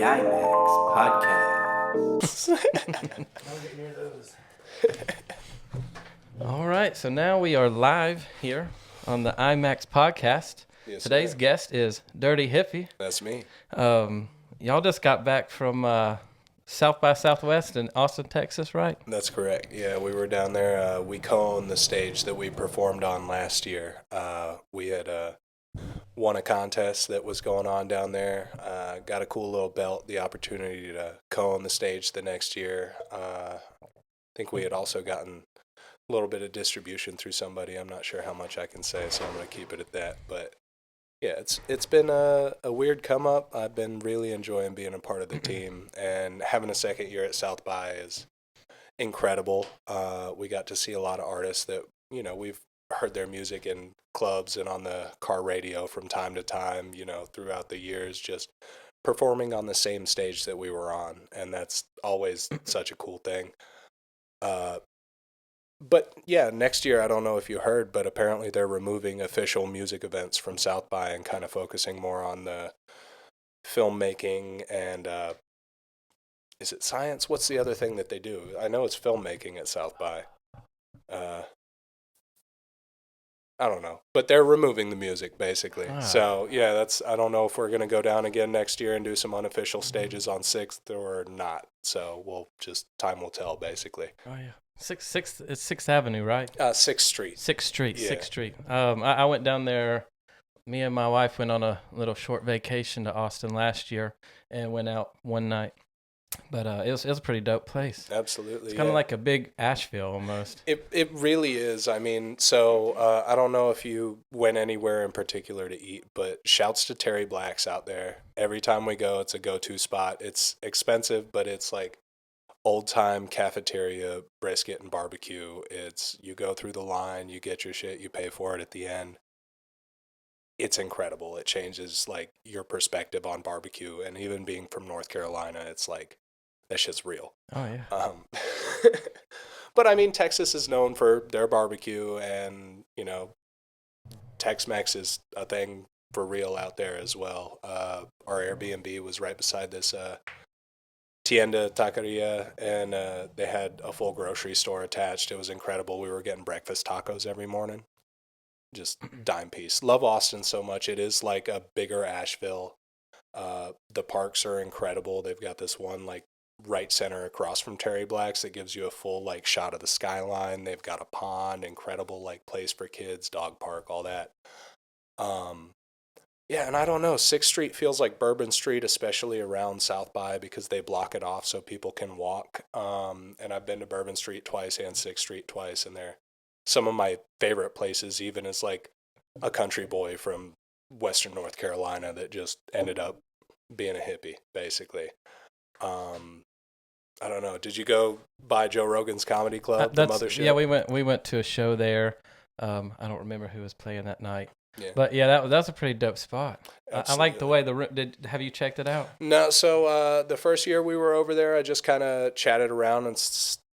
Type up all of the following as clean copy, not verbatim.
iMAXX podcast. All right, so now we are live here on the iMAXX podcast. Yes, Today's sir. guest is DiRT Hippy. That's me. Y'all just got back from South by Southwest in Austin, Texas, right? That's correct. Yeah, we were down there. We co-owned the stage that we performed on last year. We had won a contest that was going on down there. Got a cool little belt, the opportunity to co-own the stage the next year. I think we had also gotten a little bit of distribution through somebody. I'm not sure how much I can say, so I'm going to keep it at that. But yeah, it's been a weird come up. I've been really enjoying being a part of the team, and having a second year at South by is incredible. We got to see a lot of artists that, you know, we've heard their music in clubs and on the car radio from time to time, you know, throughout the years, just performing on the same stage that we were on. And that's always such a cool thing. But yeah, next year, I don't know if you heard, but apparently they're removing official music events from South by and kind of focusing more on the filmmaking and, is it science? What's the other thing that they do? I know it's filmmaking at South by. I don't know, but they're removing the music basically. So yeah, I don't know if we're going to go down again next year and do some unofficial stages on 6th or not. So time will tell basically. Oh yeah, it's 6th Avenue, right? 6th Street. 6th Street, Yeah. 6th Street. I went down there. Me and my wife went on a little short vacation to Austin last year and went out one night. But it was a pretty dope place. Absolutely. It's kind of like a big Asheville almost. It really is. I mean, so I don't know if you went anywhere in particular to eat, but shouts to Terry Black's out there. Every time we go, it's a go-to spot. It's expensive, but it's like old-time cafeteria brisket and barbecue. You go through the line, you get your shit, you pay for it at the end. It's incredible. It changes like your perspective on barbecue, and even being from North Carolina, it's like that shit's real. Oh yeah. But I mean, Texas is known for their barbecue, and you know, Tex-Mex is a thing for real out there as well. Our Airbnb was right beside this tienda taqueria, and they had a full grocery store attached. It was incredible. We were getting breakfast tacos every morning. Just dime piece. Love Austin so much. It is like a bigger Asheville. The parks are incredible. They've got this one like right center across from Terry Black's that gives you a full like shot of the skyline. They've got a pond, incredible like place for kids, dog park, all that. Yeah, and I don't know, 6th Street feels like Bourbon Street, especially around South by, because they block it off so people can walk. And I've been to Bourbon Street twice and 6th Street twice, and they're some of my favorite places, even as like a country boy from Western North Carolina that just ended up being a hippie, basically. I don't know. Did you go by Joe Rogan's Comedy Club, the mothership? Yeah, we went to a show there. I don't remember who was playing that night. Yeah. But yeah, that was a pretty dope spot. I like the way have you checked it out? No, so the first year we were over there, I just kind of chatted around and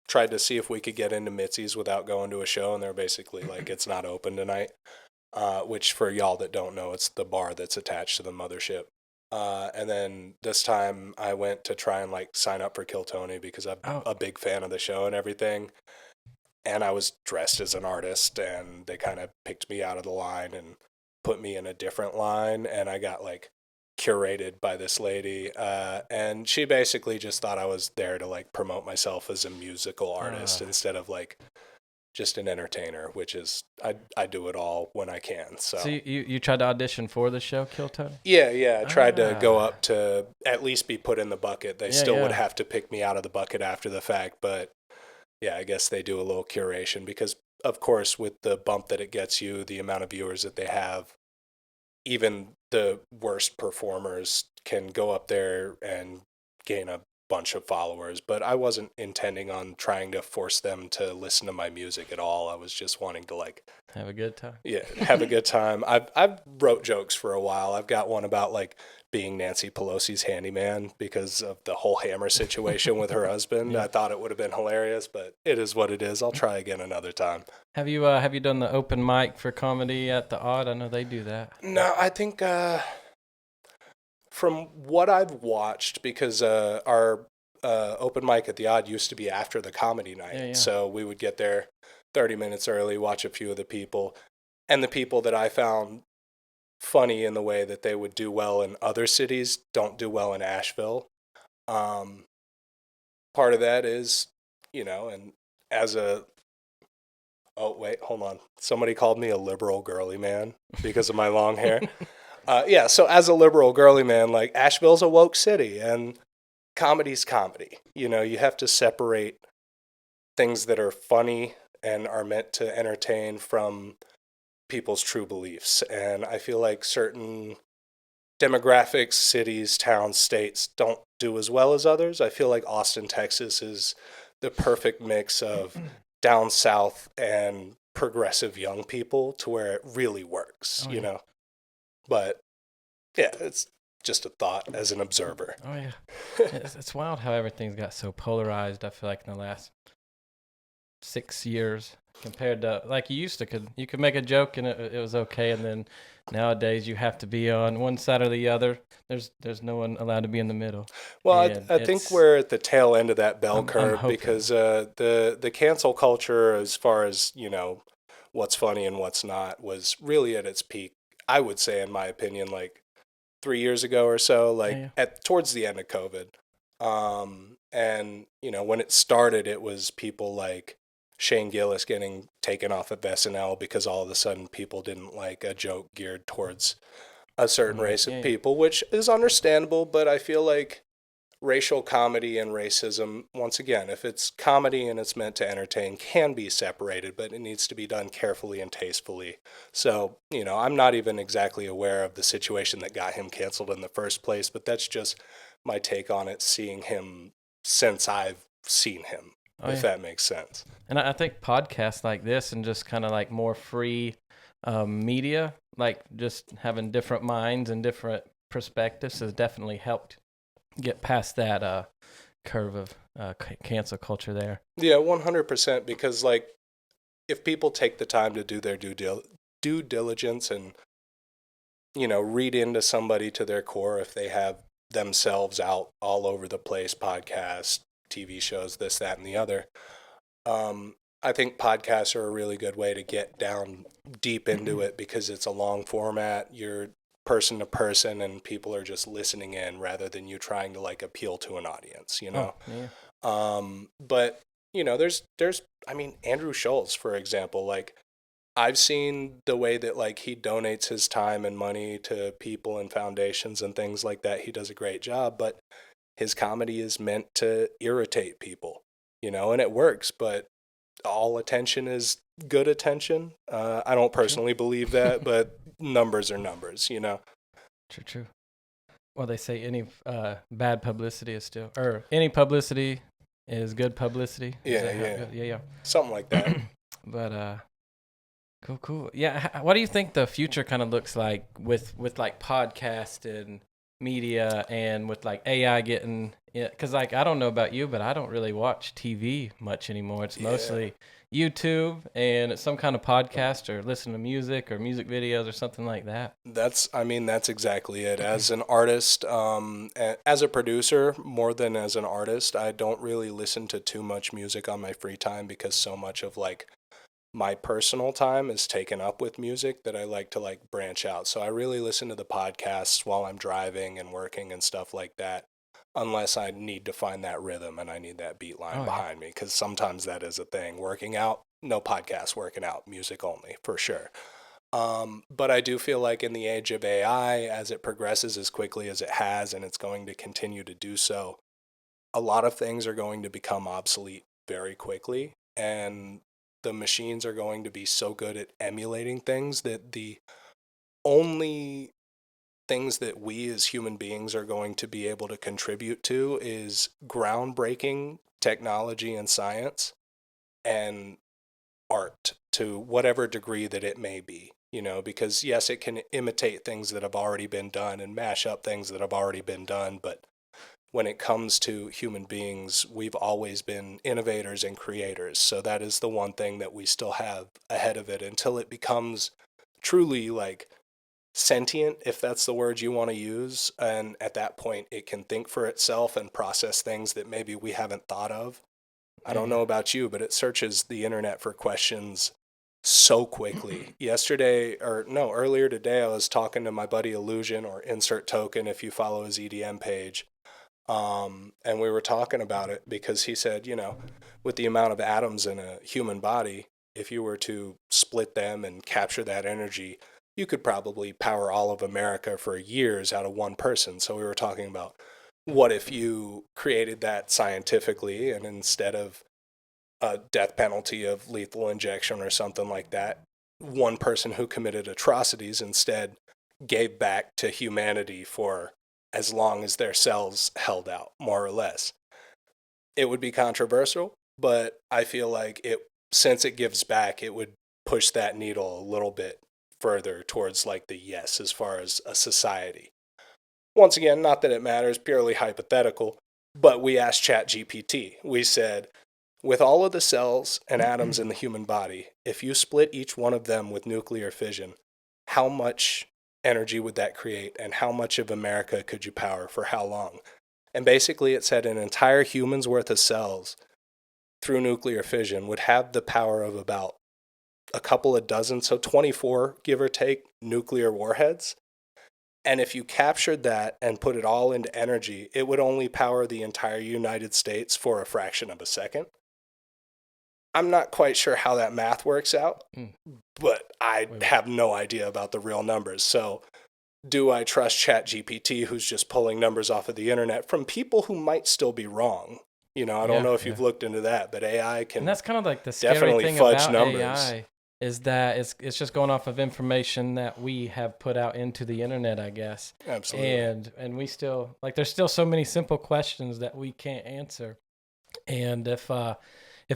tried to see if we could get into Mitzi's without going to a show, and they're basically like, it's not open tonight, which for y'all that don't know, it's the bar that's attached to the mothership. And then this time I went to try and like sign up for Kill Tony because I'm a big fan of the show and everything. And I was dressed as an artist, and they kind of picked me out of the line and put me in a different line, and I got like curated by this lady, and she basically just thought I was there to like promote myself as a musical artist instead of like just an entertainer, which is I do it all when I can. So you tried to audition for the show Kill Tony? Yeah, I tried to go up to at least be put in the bucket. They still would have to pick me out of the bucket after the fact, but yeah, I guess they do a little curation because of course with the bump that it gets you, the amount of viewers that they have, even the worst performers can go up there and gain a bunch of followers. But I wasn't intending on trying to force them to listen to my music at all. I was just wanting to like have a good time. Yeah, have a good time. I've wrote jokes for a while. I've got one about like being Nancy Pelosi's handyman because of the whole hammer situation with her husband. I thought it would have been hilarious, but it is what it is. I'll try again another time. Have you done the open mic for comedy at the Odd? I know they do that. No, I think for from what I've watched, because our open mic at the Odd used to be after the comedy night. Yeah, yeah. So we would get there 30 minutes early, watch a few of the people. And the people that I found funny in the way that they would do well in other cities don't do well in Asheville. Part of that is, and as a, oh, wait, hold on. Somebody called me a liberal girly man because of my long hair. Yeah, so as a liberal girly man, like, Asheville's a woke city, and comedy's comedy. You have to separate things that are funny and are meant to entertain from people's true beliefs. And I feel like certain demographics, cities, towns, states don't do as well as others. I feel like Austin, Texas is the perfect mix of down south and progressive young people to where it really works, But yeah, it's just a thought as an observer. Oh yeah, it's wild how everything's got so polarized. I feel like in the last 6 years compared to like you used to, you could make a joke and it was okay, and then nowadays you have to be on one side or the other. There's no one allowed to be in the middle. Well, I think we're at the tail end of that bell curve because the cancel culture, as far as what's funny and what's not, was really at its peak. I would say, in my opinion, like 3 years ago or so, like towards the end of COVID. And when it started, it was people like Shane Gillis getting taken off of SNL because all of a sudden people didn't like a joke geared towards a certain race of people, which is understandable. But I feel like racial comedy and racism, once again, if it's comedy and it's meant to entertain, can be separated, but it needs to be done carefully and tastefully. So, I'm not even exactly aware of the situation that got him canceled in the first place, but that's just my take on it, seeing him since I've seen him, if that makes sense. And I think podcasts like this and just kind of like more free media, like just having different minds and different perspectives has definitely helped get past that curve of cancel culture there. Yeah, 100%, because like if people take the time to do their due diligence and read into somebody to their core, if they have themselves out all over the place, podcasts, TV shows, this, that, and the other, I think podcasts are a really good way to get down deep into it because it's a long format. You're person to person and people are just listening in rather than you trying to like appeal to an audience, But there's Andrew Schultz, for example, like I've seen the way that like he donates his time and money to people and foundations and things like that. He does a great job, but his comedy is meant to irritate people, and it works, but all attention is good attention. I don't personally believe that, but numbers are numbers, True. Well, they say any bad publicity is still, or any publicity is good publicity. Yeah. Something like that. But cool. Yeah, what do you think the future kind of looks like with like podcast and media and with like AI getting? Because like I don't know about you, but I don't really watch TV much anymore. It's mostly YouTube and it's some kind of podcast or listen to music or music videos or something like that. That's exactly it. As an artist, as a producer, more than as an artist, I don't really listen to too much music on my free time because so much of like my personal time is taken up with music that I like to like branch out. So I really listen to the podcasts while I'm driving and working and stuff like that. Unless I need to find that rhythm and I need that beat line behind me, because sometimes that is a thing. Working out, no podcast working out, music only, for sure. But I do feel like in the age of AI, as it progresses as quickly as it has, and it's going to continue to do so, a lot of things are going to become obsolete very quickly. And the machines are going to be so good at emulating things that the only things that we as human beings are going to be able to contribute to is groundbreaking technology and science and art to whatever degree that it may be, because yes, it can imitate things that have already been done and mash up things that have already been done. But when it comes to human beings, we've always been innovators and creators. So that is the one thing that we still have ahead of it until it becomes truly like sentient, if that's the word you want to use. And at that point, it can think for itself and process things that maybe we haven't thought of. I don't know about you, but it searches the internet for questions so quickly. Earlier today, I was talking to my buddy Illusion, or Insert Token if you follow his EDM page. And we were talking about it because he said, with the amount of atoms in a human body, if you were to split them and capture that energy, you could probably power all of America for years out of one person. So we were talking about, what if you created that scientifically, and instead of a death penalty of lethal injection or something like that, one person who committed atrocities instead gave back to humanity for as long as their cells held out, more or less. It would be controversial, but I feel like since it gives back, it would push that needle a little bit further towards like the yes as far as a society. Once again, not that it matters, purely hypothetical, but we asked ChatGPT. We said, with all of the cells and atoms in the human body, if you split each one of them with nuclear fission, how much energy would that create, and how much of America could you power for how long? And basically it said an entire human's worth of cells through nuclear fission would have the power of about a couple of dozen, so 24, give or take, nuclear warheads. And if you captured that and put it all into energy, it would only power the entire United States for a fraction of a second. I'm not quite sure how that math works out, but I have no idea about the real numbers. So do I trust ChatGPT, who's just pulling numbers off of the internet from people who might still be wrong? I don't know if you've looked into that, but AI can, and that's kind of like the scary definitely thing fudge about numbers. AI, is that it's just going off of information that we have put out into the internet, I guess. Absolutely. And we still, like, there's still so many simple questions that we can't answer. And if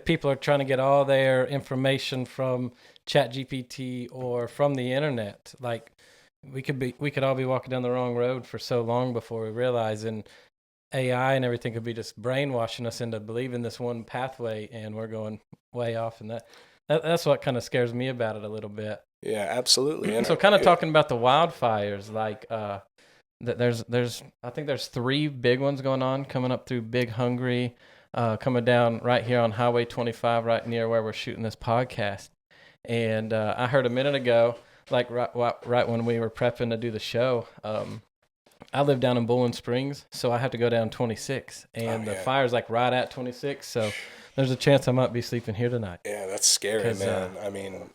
people are trying to get all their information from ChatGPT or from the internet, like, we could all be walking down the wrong road for so long before we realize, and AI and everything could be just brainwashing us into believing this one pathway, and we're going way off. And that's what kind of scares me about it a little bit. Yeah, absolutely. And so kind of talking about the wildfires, like there's I think there's 3 big ones going on coming up through Big Hungry, coming down right here on Highway 25, right near where we're shooting this podcast. And I heard a minute ago, like right when we were prepping to do the show, I live down in Bowling Springs, so I have to go down 26, and the fire's like right at 26, so there's a chance I might be sleeping here tonight. Yeah, that's scary, man. I mean,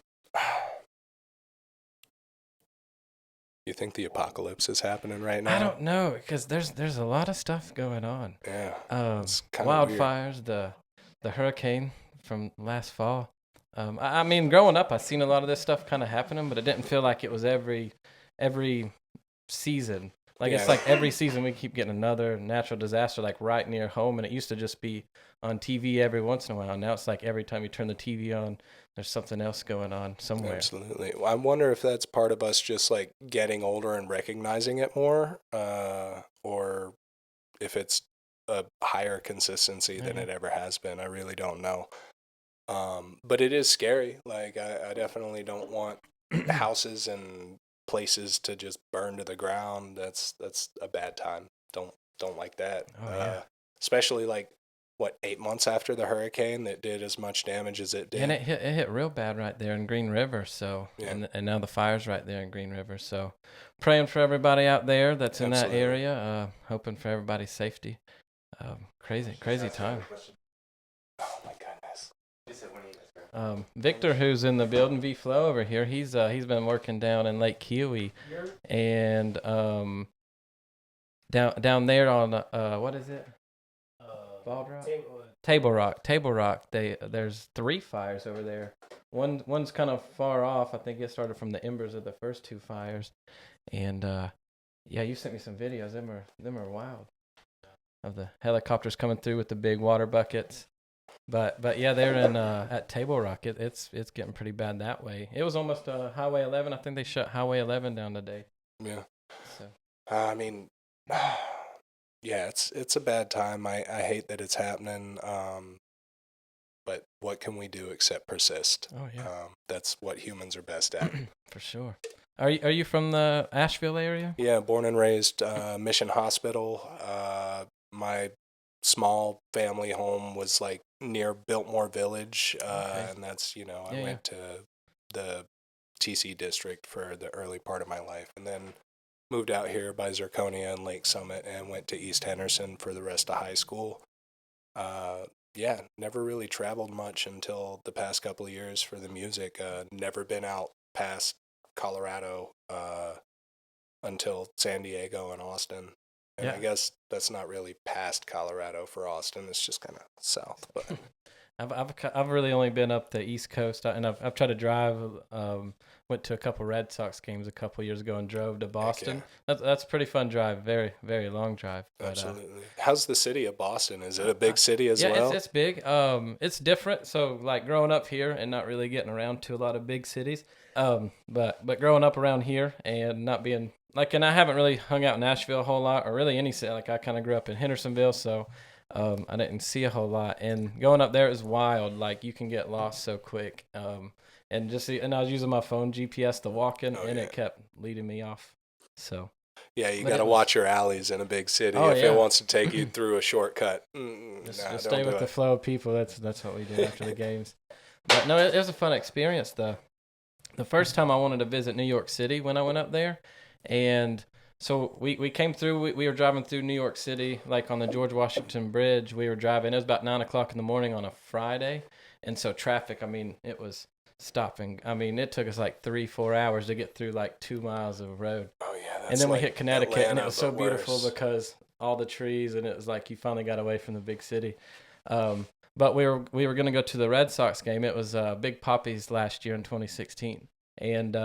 you think the apocalypse is happening right now? I don't know, because there's a lot of stuff going on. Yeah, it's wildfires, weird. the hurricane from last fall. I mean, growing up, I've seen a lot of this stuff kind of happening, but it didn't feel like it was every season. Like, it's like every season we keep getting another natural disaster, like right near home. And it used to just be on TV every once in a while. Now it's like every time you turn the TV on, there's something else going on somewhere. Absolutely. I wonder if that's part of us just like getting older and recognizing it more, or if it's a higher consistency than it ever has been. I really don't know. But it is scary. Like, I definitely don't want houses and places to just burn to the ground. That's a bad time. Don't like that. Especially like 8 months after the hurricane that did as much damage as it did. And it hit real bad right there in Green River. So and now the fire's right there in Green River. So praying for everybody out there that's in that area. Hoping for everybody's safety. Crazy time. Oh my goodness. Victor, who's in the building, V-Flow over here, he's been working down in Lake Kiwi, and down there on what is it? Bald Rock? Table Rock. There's 3 fires over there. One's kind of far off. I think it started from the embers of the first 2 fires, and you sent me some videos. Them are wild. Of the helicopters coming through with the big water buckets. But yeah, they're in at Table Rock. It's getting pretty bad that way. It was almost Highway 11. I think they shut Highway 11 down today. Yeah. So I mean, yeah, it's a bad time. I hate that it's happening. But what can we do except persist? Oh yeah. That's what humans are best at. For sure. Are you from the Asheville area? Yeah, born and raised Mission Hospital. My small family home was like near Biltmore Village, Okay. and that's I Yeah, yeah. went to the TC district for the early part of my life, and then moved out here by Zirconia and Lake Summit, and went to East Henderson for the rest of high school. Yeah, never really traveled much until the past couple of years for the music. Never been out past Colorado until San Diego and Austin. And I Yeah. guess that's not really past Colorado for Austin. It's just kind of south. But I've really only been up the East Coast, and I've tried to drive. Went to a couple Red Sox games a couple years ago and drove to Boston. That's a pretty fun drive. Very very long drive. But, absolutely. How's the city of Boston? Is it a big city as yeah, well? it's big. It's different. So like growing up here and not really getting around to a lot of big cities. But growing up around here and not being like, and I haven't really hung out in Nashville a whole lot, or really any city. Like I kind of grew up in Hendersonville, so I didn't see a whole lot. And going up there is wild. Like you can get lost so quick. And I was using my phone GPS to walk in, and it kept leading me off. So. Yeah, you But got to it was- watch your alleys in a big city Oh, if yeah. it wants to take you through a shortcut. Just Don't stay do with it. the flow of people. That's what we did after the games. But no, it was a fun experience though. The first time I wanted to visit New York City when I went up there, and so we came through. We were driving through New York City, like on the George Washington Bridge. We were driving. It was about 9 o'clock in the morning on a Friday, and so traffic. I mean, it was stopping. I mean, it took us like 3-4 hours to get through like 2 miles of road. Oh yeah, that's And then we like hit Connecticut, and it Atlanta, was so but beautiful worse. because all the trees, and it was like you finally got away from the big city. But we were going to go to the Red Sox game. It was Big Poppies last year in 2016, and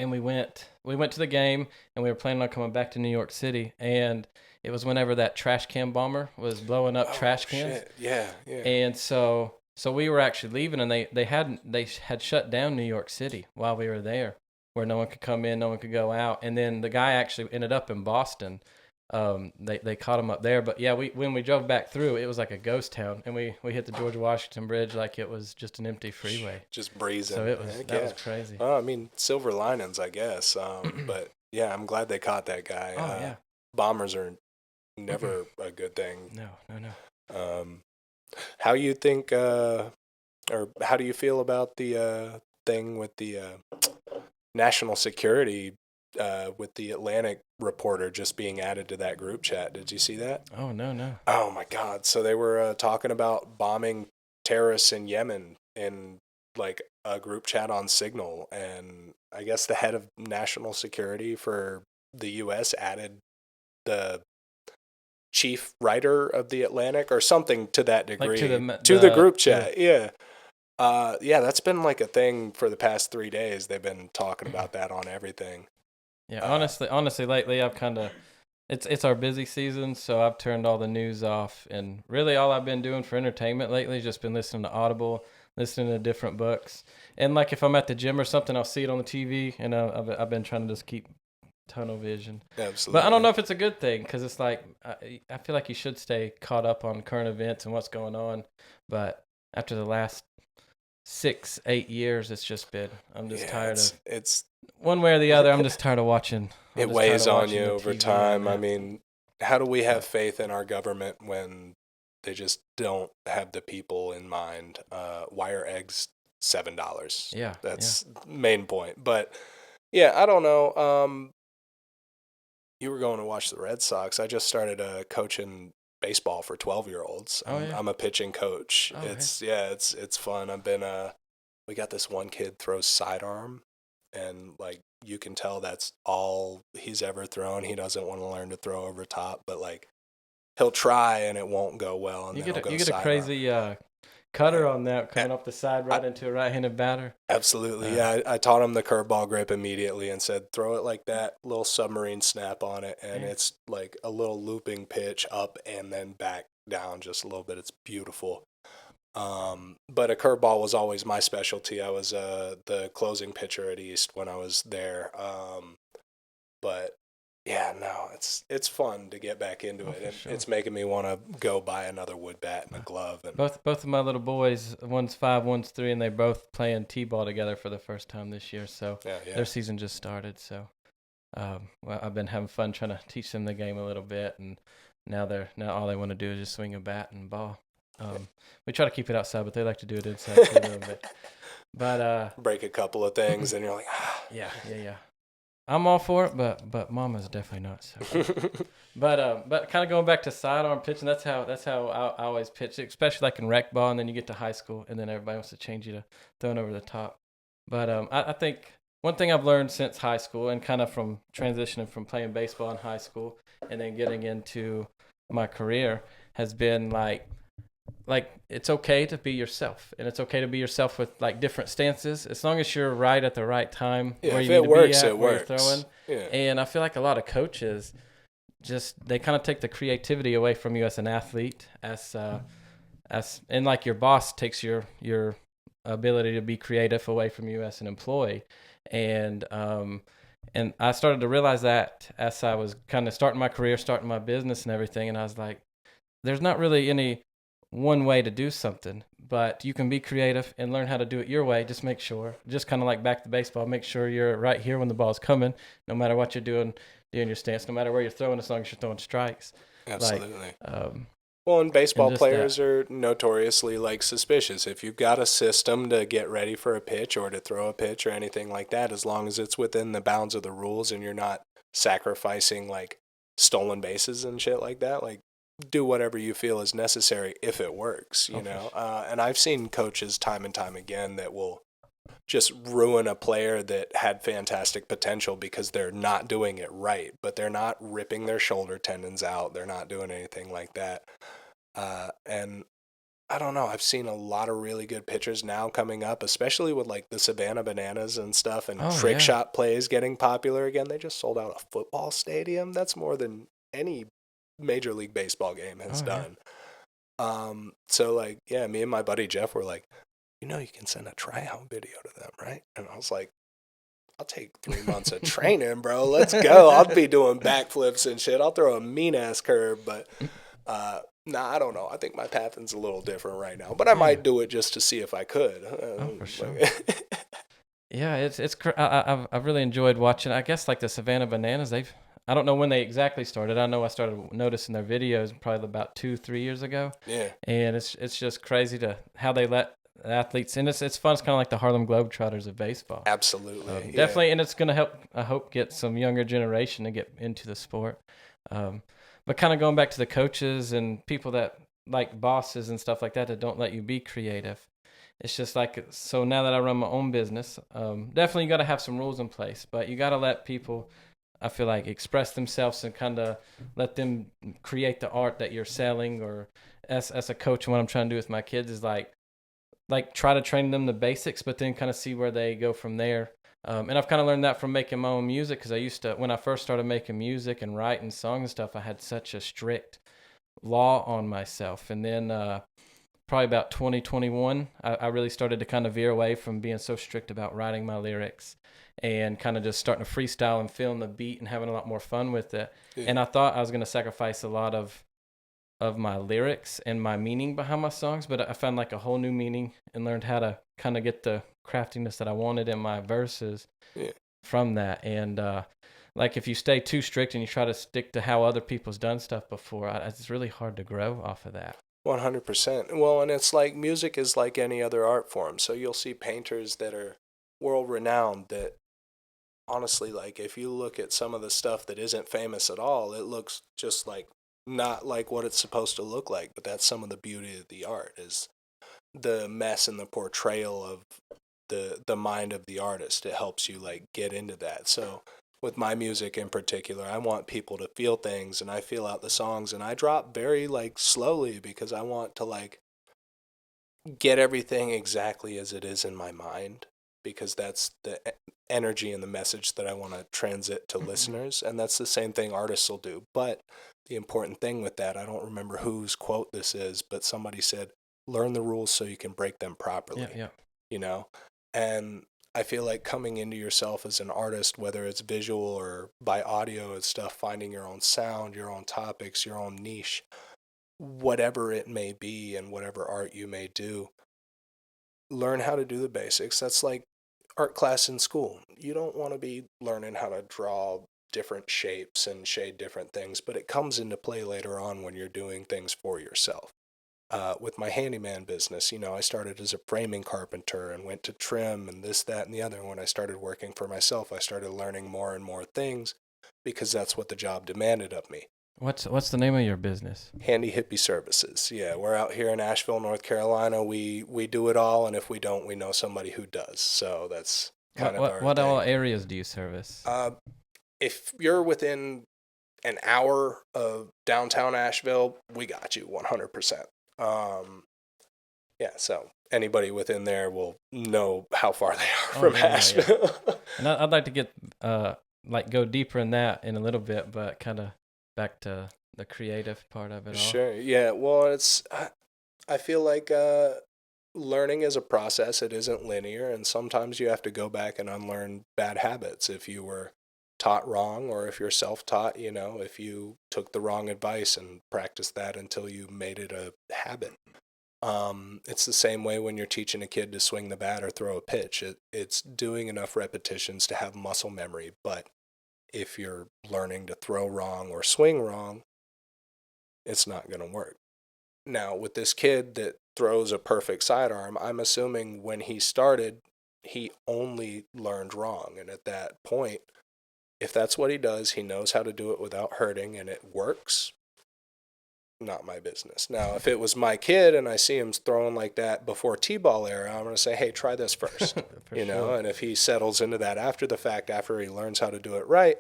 we went to the game, and we were planning on coming back to New York City, and it was whenever that trash can bomber was blowing up trash cans. Shit. Yeah. And so we were actually leaving, and they had shut down New York City while we were there, where no one could come in, no one could go out. And then the guy actually ended up in Boston. They caught him up there. But yeah, when we drove back through, it was like a ghost town, and we hit the George Washington Bridge like it was just an empty freeway. Just breezing. So that was crazy. Well, I mean, silver linings, I guess. But yeah, I'm glad they caught that guy. Oh yeah. Bombers are never a good thing. No. How you think, or how do you feel about the thing with the national security with the Atlantic reporter just being added to that group chat? Did you see that? Oh no. Oh my God! So they were talking about bombing terrorists in Yemen in like a group chat on Signal, and I guess the head of national security for the U.S. added the chief writer of the Atlantic or something to that degree to the group chat. Yeah. That's been like a thing for the past 3 days. They've been talking about that on everything. Yeah, honestly, lately I've kind of, it's our busy season, so I've turned all the news off, and really all I've been doing for entertainment lately has just been listening to Audible, listening to different books, and like if I'm at the gym or something, I'll see it on the TV, and I've been trying to just keep tunnel vision. Absolutely. But I don't know if it's a good thing, because it's like I feel like you should stay caught up on current events and what's going on, but after the last 6-8 years, it's just been, I'm just tired of it's one way or the other. I'm just tired of watching. it weighs on you over time. I mean, how do we have faith in our government when they just don't have the people in mind? Wire eggs $7. Yeah, that's main point. But yeah, I don't know. You were going to watch the Red Sox. I just started coaching baseball for 12-year-olds. I'm a pitching coach. Oh, it's fun. I've been we got this one kid throws sidearm, and like you can tell that's all he's ever thrown. He doesn't want to learn to throw over top, but like he'll try and it won't go well. And you then get he'll a go sidearm. crazy cutter on that coming off the side right into a right-handed batter. Absolutely, yeah. I taught him the curveball grip immediately and said, throw it like that, little submarine snap on it, and it's like a little looping pitch up and then back down just a little bit. It's beautiful. But a curveball was always my specialty. I was the closing pitcher at East when I was there. But yeah, no, it's fun to get back into it. And sure. it's making me want to go buy another wood bat and a glove. And Both of my little boys, one's 5, one's 3, and they're both playing t-ball together for the first time this year. So their season just started. So well, I've been having fun trying to teach them the game a little bit, and now all they want to do is just swing a bat and ball. We try to keep it outside, but they like to do it inside too a little bit. But break a couple of things, and you're like, yeah. I'm all for it, but Mama's definitely not. So. But kind of going back to sidearm pitching, that's how I always pitch, especially like in rec ball, and then you get to high school, and then everybody wants to change you to throwing over the top. But I think one thing I've learned since high school, and kind of from transitioning from playing baseball in high school and then getting into my career, has been like it's okay to be yourself, and it's okay to be yourself with like different stances, as long as you're right at the right time where you need to be at, where you're throwing. Yeah. And I feel like a lot of coaches they kind of take the creativity away from you as an athlete, and like your boss takes your ability to be creative away from you as an employee. And I started to realize that as I was kind of starting my career, starting my business and everything, and I was like, there's not really any one way to do something, but you can be creative and learn how to do it your way. Just make sure, just kind of like back to baseball, make sure you're right here when the ball's coming, no matter what you're doing your stance, no matter where you're throwing, as long as you're throwing strikes. Absolutely. Well, and baseball players are notoriously like suspicious. If you've got a system to get ready for a pitch or to throw a pitch or anything like that, as long as it's within the bounds of the rules and you're not sacrificing like stolen bases and shit like that, like do whatever you feel is necessary if it works, you know? And I've seen coaches time and time again that will just ruin a player that had fantastic potential because they're not doing it right, but they're not ripping their shoulder tendons out. They're not doing anything like that. And I don't know. I've seen a lot of really good pitchers now coming up, especially with like the Savannah Bananas and stuff, and trick shot plays getting popular again. They just sold out a football stadium. That's more than any Major League Baseball game has done. So like, yeah, me and my buddy Jeff were like, you can send a tryout video to them, right? And I was like, I'll take 3 months of training, bro. Let's go. I'll be doing backflips and shit. I'll throw a mean ass curve, but I don't know. I think my pathing's a little different right now, but I might do it just to see if I could. For sure. Yeah, I've really enjoyed watching. I guess like the Savannah Bananas, I don't know when they exactly started. I know I started noticing their videos probably about 2-3 years ago. Yeah. And it's just crazy how they let athletes, and it's fun. It's kind of like the Harlem Globetrotters of baseball. Absolutely. Definitely, and it's going to help, I hope, get some younger generation to get into the sport. But kind of going back to the coaches and people that like bosses and stuff like that don't let you be creative. It's just like, so now that I run my own business, definitely you got to have some rules in place, but you got to let people, I feel like, express themselves and kind of let them create the art that you're selling. Or as a coach, what I'm trying to do with my kids is like try to train them the basics, but then kind of see where they go from there. And I've kind of learned that from making my own music, because I used to, when I first started making music and writing songs and stuff, I had such a strict law on myself. And then probably about 2021, I really started to kind of veer away from being so strict about writing my lyrics and kind of just starting to freestyle and feeling the beat and having a lot more fun with it. Yeah. And I thought I was going to sacrifice a lot of my lyrics and my meaning behind my songs, but I found like a whole new meaning and learned how to kind of get the craftiness that I wanted in my verses from that. And like if you stay too strict and you try to stick to how other people's done stuff before, it's really hard to grow off of that. 100%. Well, and it's like music is like any other art form. So you'll see painters that are world renowned that honestly, like if you look at some of the stuff that isn't famous at all, it looks just like not like what it's supposed to look like. But that's some of the beauty of the art, is the mess and the portrayal of the mind of the artist. It helps you like get into that. So with my music in particular, I want people to feel things, and I feel out the songs, and I drop very like slowly because I want to like get everything exactly as it is in my mind, because that's the energy and the message that I want to transit to listeners. And that's the same thing artists will do. But the important thing with that, I don't remember whose quote this is, but somebody said, learn the rules so you can break them properly. Yeah. You know? And I feel like coming into yourself as an artist, whether it's visual or by audio and stuff, finding your own sound, your own topics, your own niche, whatever it may be and whatever art you may do, learn how to do the basics. That's like art class in school. You don't want to be learning how to draw different shapes and shade different things, but it comes into play later on when you're doing things for yourself. With my handyman business, I started as a framing carpenter and went to trim and this, that, and the other. And when I started working for myself, I started learning more and more things because that's what the job demanded of me. What's the name of your business? Handy Hippy Services. Yeah, we're out here in Asheville, North Carolina. We do it all, and if we don't, we know somebody who does. So that's kind of our What thing. all areas do you service? If you're within an hour of downtown Asheville, we got you 100%. Yeah, so anybody within there will know how far they are from Asheville. Yeah. And I'd like to get go deeper in that in a little bit, but kind of back to the creative part of it all. Sure. Yeah. Well, I feel like learning is a process. It isn't linear, and sometimes you have to go back and unlearn bad habits if you were taught wrong, or if you're self-taught, if you took the wrong advice and practiced that until you made it a habit. It's the same way when you're teaching a kid to swing the bat or throw a pitch. It's doing enough repetitions to have muscle memory, but if you're learning to throw wrong or swing wrong, it's not going to work. Now, with this kid that throws a perfect sidearm, I'm assuming when he started, he only learned wrong. And at that point, if that's what he does, he knows how to do it without hurting and it works, not my business. Now, if it was my kid and I see him throwing like that before T-ball era, I'm going to say, hey, try this first, Sure. And if he settles into that after the fact, after he learns how to do it right,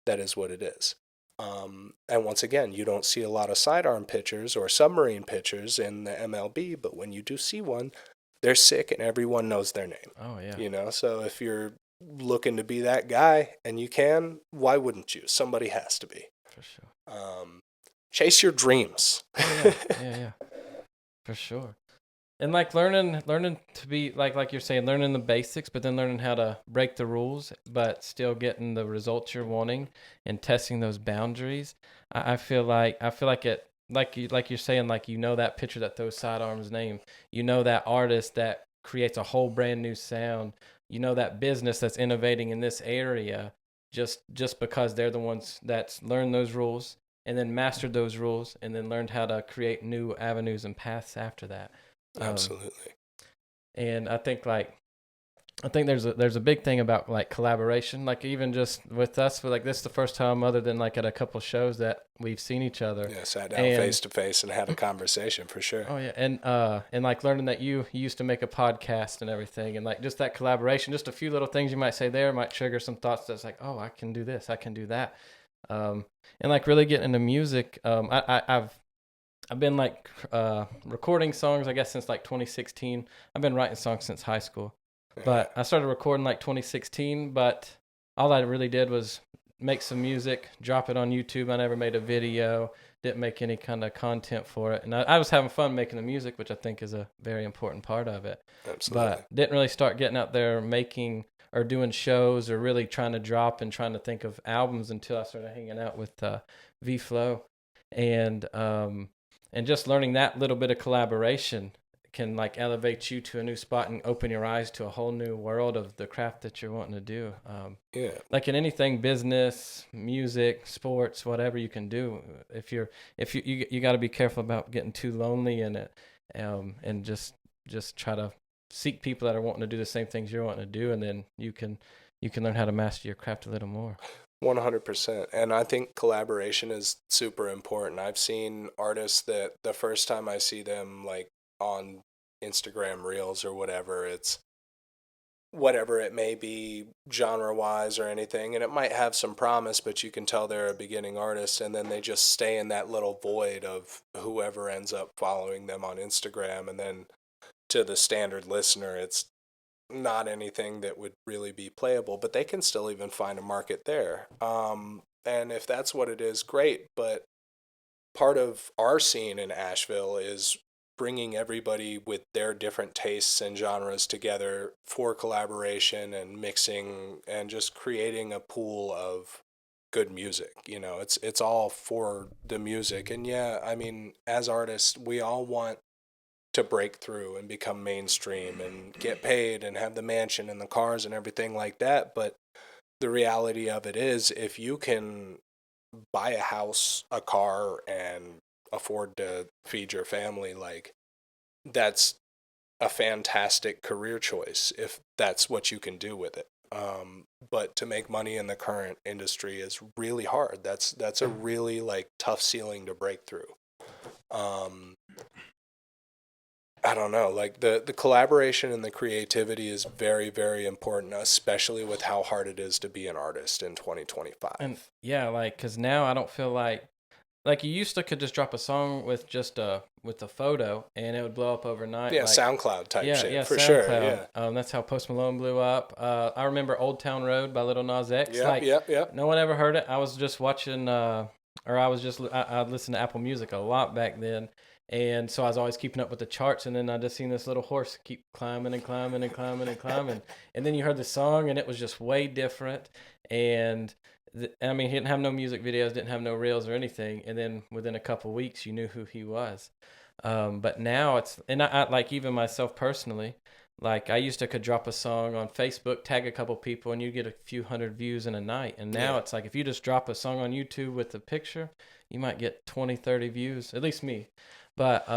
that is what it is. And once again, you don't see a lot of sidearm pitchers or submarine pitchers in the MLB, but when you do see one, they're sick and everyone knows their name. Oh, yeah. So if you're looking to be that guy and you can, why wouldn't you? Somebody has to be. For sure. Chase your dreams. Yeah. For sure. And learning to be like you're saying, learning the basics, but then learning how to break the rules, but still getting the results you're wanting and testing those boundaries. I feel like it, like you're saying, that pitcher that throws sidearms name, that artist that creates a whole brand new sound, that business that's innovating in this area, just because they're the ones that's learned those rules and then mastered those rules and then learned how to create new avenues and paths after that. Absolutely. And I think there's a big thing about collaboration, even just with us, this is the first time other than at a couple shows that we've seen each other. Yeah, sat down face to face and had a conversation for sure. Oh yeah, and learning that you used to make a podcast and everything, and just that collaboration, just a few little things you might say there might trigger some thoughts that's oh, I can do this, I can do that. And really getting into music, I've been recording songs, I guess, since 2016. I've been writing songs since high school, but I started recording 2016. But all I really did was make some music, drop it on YouTube. I never made a video, didn't make any kind of content for it, and I was having fun making the music, which I think is a very important part of it. Absolutely. But didn't really start getting out there making or doing shows or really trying to drop and trying to think of albums until I started hanging out with V-Flow, and just learning that little bit of collaboration can elevate you to a new spot and open your eyes to a whole new world of the craft that you're wanting to do. Yeah. In anything, business, music, sports, whatever you can do. If you got to be careful about getting too lonely in it, and just try to seek people that are wanting to do the same things you're wanting to do, and then you can learn how to master your craft a little more. 100%. And I think collaboration is super important. I've seen artists that the first time I see them on Instagram Reels or whatever, it's whatever it may be genre wise or anything, and it might have some promise, but you can tell they're a beginning artist, and then they just stay in that little void of whoever ends up following them on Instagram, and then to the standard listener, it's not anything that would really be playable, but they can still even find a market there. And if that's what it is, great. But part of our scene in Asheville is bringing everybody with their different tastes and genres together for collaboration and mixing and just creating a pool of good music. It's all for the music. And yeah, I mean, as artists, we all want to break through and become mainstream and get paid and have the mansion and the cars and everything like that. But the reality of it is, if you can buy a house, a car, and afford to feed your family, like, that's a fantastic career choice if that's what you can do with it. But to make money in the current industry is really hard. That's a really like tough ceiling to break through. I don't know, like the collaboration and the creativity is very, very important, especially with how hard it is to be an artist in 2025. And yeah, like, cause now I don't feel like you used to could just drop a song with just with a photo and it would blow up overnight. Yeah, like, SoundCloud type shit, yeah, for SoundCloud. sure. Yeah. That's how Post Malone blew up. I remember Old Town Road by Lil Nas X. Yeah. No one ever heard it. I was just watching, I listened to Apple Music a lot back then. And so I was always keeping up with the charts, and then I just seen this little horse keep climbing and climbing and climbing and climbing. And then you heard the song, and it was just way different. And I mean, he didn't have no music videos, didn't have no reels or anything. And then within a couple weeks, you knew who he was. But now I like, even myself personally, like I used to could drop a song on Facebook, tag a couple people, and you get a few hundred views in a night. And now it's like, if you just drop a song on YouTube with a picture, you might get 20, 30 views, at least me. But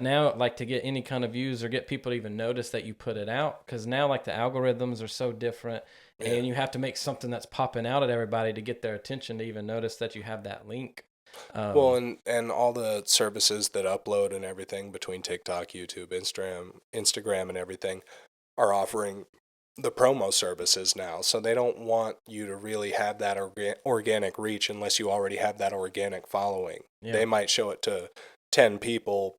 now, like, to get any kind of views or get people to even notice that you put it out, because now, like, the algorithms are so different, and you have to make something that's popping out at everybody to get their attention to even notice that you have that link. Well, and all the services that upload and everything between TikTok, YouTube, Instagram, and everything are offering the promo services now. So they don't want you to really have that organic reach unless you already have that organic following. Yeah. They might show it to 10 people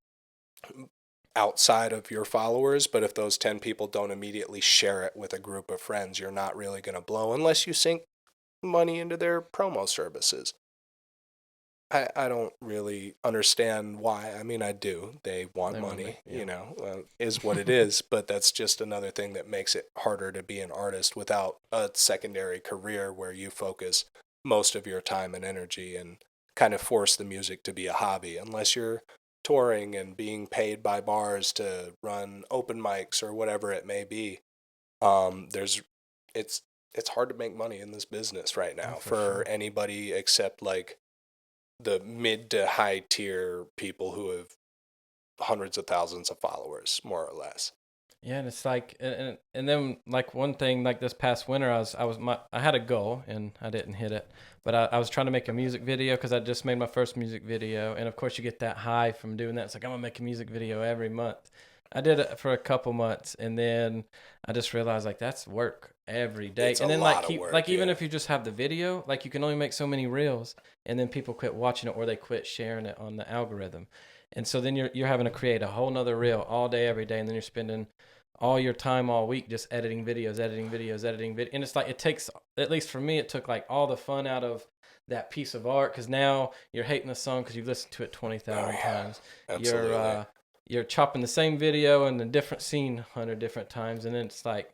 outside of your followers, but if those 10 people don't immediately share it with a group of friends, you're not really going to blow unless you sink money into their promo services. I don't really understand why. I mean, I do. They want money, is what it is. But that's just another thing that makes it harder to be an artist without a secondary career where you focus most of your time and energy and kind of force the music to be a hobby. Unless you're touring and being paid by bars to run open mics or whatever it may be, it's hard to make money in this business right now for anybody except like the mid to high tier people who have hundreds of thousands of followers, more or less. Yeah, and it's like, and then like one thing, like this past winter, I had a goal and I didn't hit it, but I was trying to make a music video because I just made my first music video, and of course you get that high from doing that. It's like, I'm gonna make a music video every month. I did it for a couple months, and then I just realized like that's work every day. It's and then work, even if you just have the video, like you can only make so many reels, and then people quit watching it or they quit sharing it on the algorithm. And so then you're having to create a whole nother reel all day, every day, and then you're spending all your time all week just editing videos. And it's like, it takes, at least for me, it took like all the fun out of that piece of art, because now you're hating the song because you've listened to it 20,000 times. Absolutely. You're chopping the same video in a different scene 100 different times, and then it's like,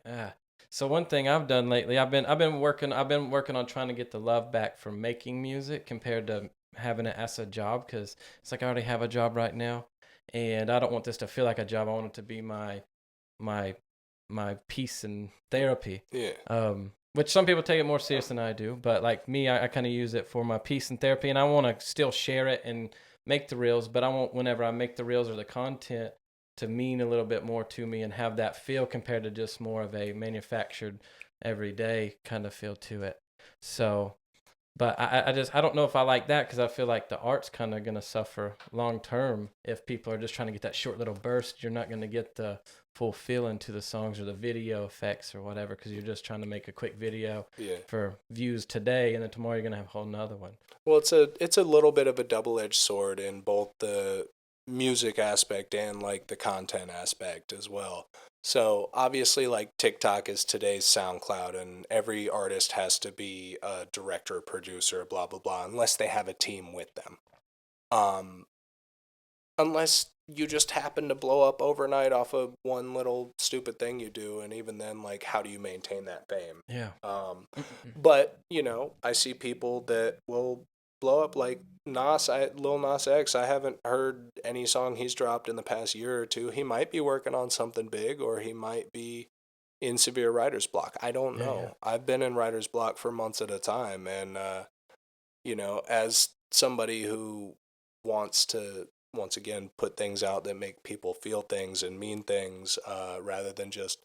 So one thing I've done lately, I've been working on trying to get the love back from making music compared to having it as a job, because it's like I already have a job right now, and I don't want this to feel like a job. I want it to be my peace and therapy. Yeah. Which some people take it more serious than I do, but like me, I kind of use it for my peace and therapy, and I want to still share it and make the reels, but I want, whenever I make the reels or the content, to mean a little bit more to me and have that feel compared to just more of a manufactured everyday kind of feel to it. So, but I don't know if I like that, because I feel like the art's kind of going to suffer long term if people are just trying to get that short little burst. You're not going to get the full feeling to the songs or the video effects or whatever, because you're just trying to make a quick video for views today, and then tomorrow you're going to have a whole nother one. Well, it's a little bit of a double-edged sword in both the music aspect and like the content aspect as well. So obviously, like, TikTok is today's SoundCloud, and every artist has to be a director, producer, blah blah blah, unless they have a team with them. Unless you just happen to blow up overnight off of one little stupid thing you do, and even then, like, how do you maintain that fame? Yeah. But you know, I see people that will blow up like Lil Nas X. I haven't heard any song he's dropped in the past year or two. He might be working on something big, or he might be in severe writer's block. I don't know. Yeah. I've been in writer's block for months at a time, and you know, as somebody who wants to once again put things out that make people feel things and mean things, rather than just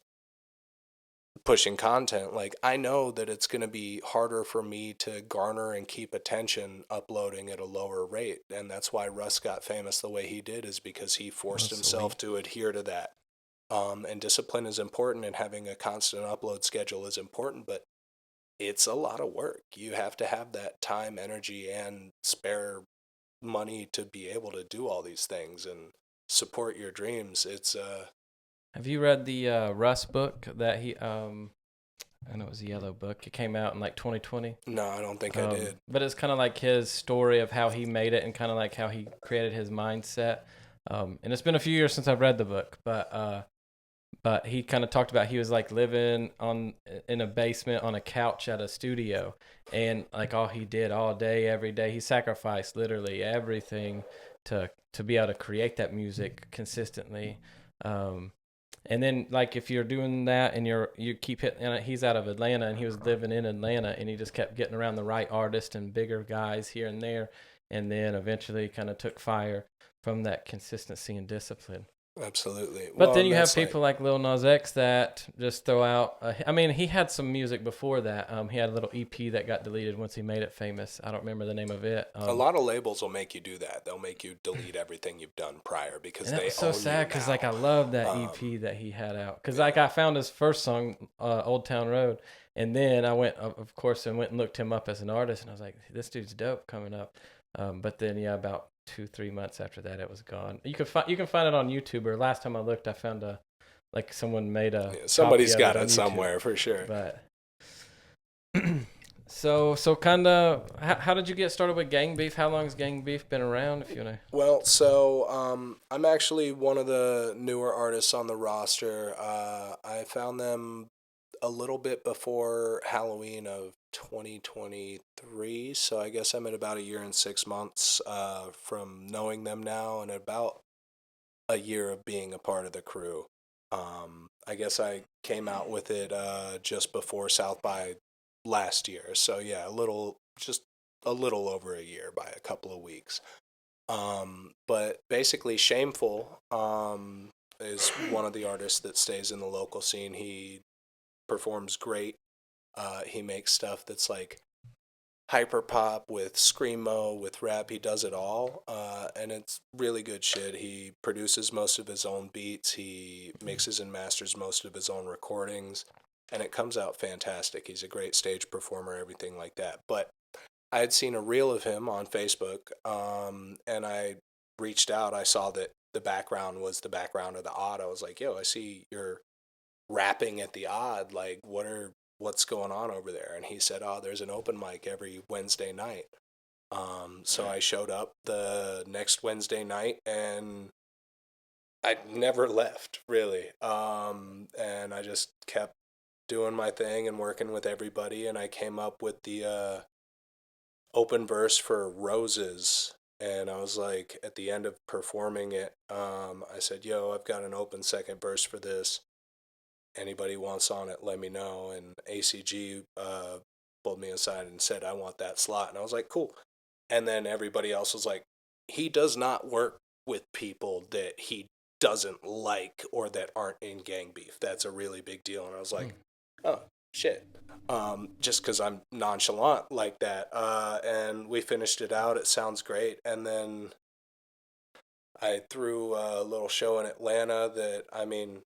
pushing content, like, I know that it's going to be harder for me to garner and keep attention uploading at a lower rate, and that's why Russ got famous the way he did, is because he forced himself to adhere to that. And discipline is important, and having a constant upload schedule is important, but it's a lot of work. You have to have that time, energy, and spare money to be able to do all these things and support your dreams. It's Have you read the Russ book that he I know it was the Yellow Book. It came out in like 2020. No, I don't think I did. But it's kind of like his story of how he made it and kind of like how he created his mindset. And it's been a few years since I've read the book, but he kind of talked about he was like living in a basement on a couch at a studio, and like all he did all day, every day, he sacrificed literally everything to be able to create that music consistently. And then, like, if you're doing that and you keep hitting, and he's out of Atlanta, and he was living in Atlanta, and he just kept getting around the right artists and bigger guys here and there, and then eventually kind of took fire from that consistency and discipline. Absolutely. But then you have people like Lil Nas X that just throw out. I mean, he had some music before that. He had a little EP that got deleted once he made it famous. I don't remember the name of it. A lot of labels will make you do that. They'll make you delete everything you've done prior because they own you now. That's so sad because like I love that EP that he had out, because like I found his first song, Old Town Road, and then I went, of course, and went and looked him up as an artist, and I was like, this dude's dope coming up. But then about 2-3 months after that, it was gone. You can find it on YouTube. Or last time I looked, I found someone made a somebody's got it YouTube somewhere for sure. But so kind of how did you get started with GangBeef? How long has GangBeef been around, if you know? Well, so I'm actually one of the newer artists on the roster. I found them a little bit before Halloween of 2023, so I guess I'm at about 1 year and 6 months from knowing them now, and about a year of being a part of the crew. I guess I came out with it just before South by last year, so yeah, just a little over a year by a couple of weeks. But basically, Shameful is one of the artists that stays in the local scene. He performs great. He makes stuff that's like hyper pop with screamo, with rap. He does it all, and it's really good shit. He produces most of his own beats. He mixes and masters most of his own recordings, and it comes out fantastic. He's a great stage performer, everything like that. But I had seen a reel of him on Facebook, and I reached out. I saw that the background was the background of the Odd. I was like, yo, I see you're rapping at the Odd. Like, what's going on over there? And he said, oh, there's an open mic every Wednesday night. So I showed up the next Wednesday night, and I never left, really. And I just kept doing my thing and working with everybody, and I came up with the open verse for Roses. And I was like, at the end of performing it, I said, yo, I've got an open second verse for this. Anybody wants on it, let me know. And ACG pulled me aside and said, I want that slot. And I was like, cool. And then everybody else was like, he does not work with people that he doesn't like or that aren't in GangBeef. That's a really big deal. And I was like, oh, shit. Just because I'm nonchalant like that. And we finished it out. It sounds great. And then I threw a little show in Atlanta that, I mean,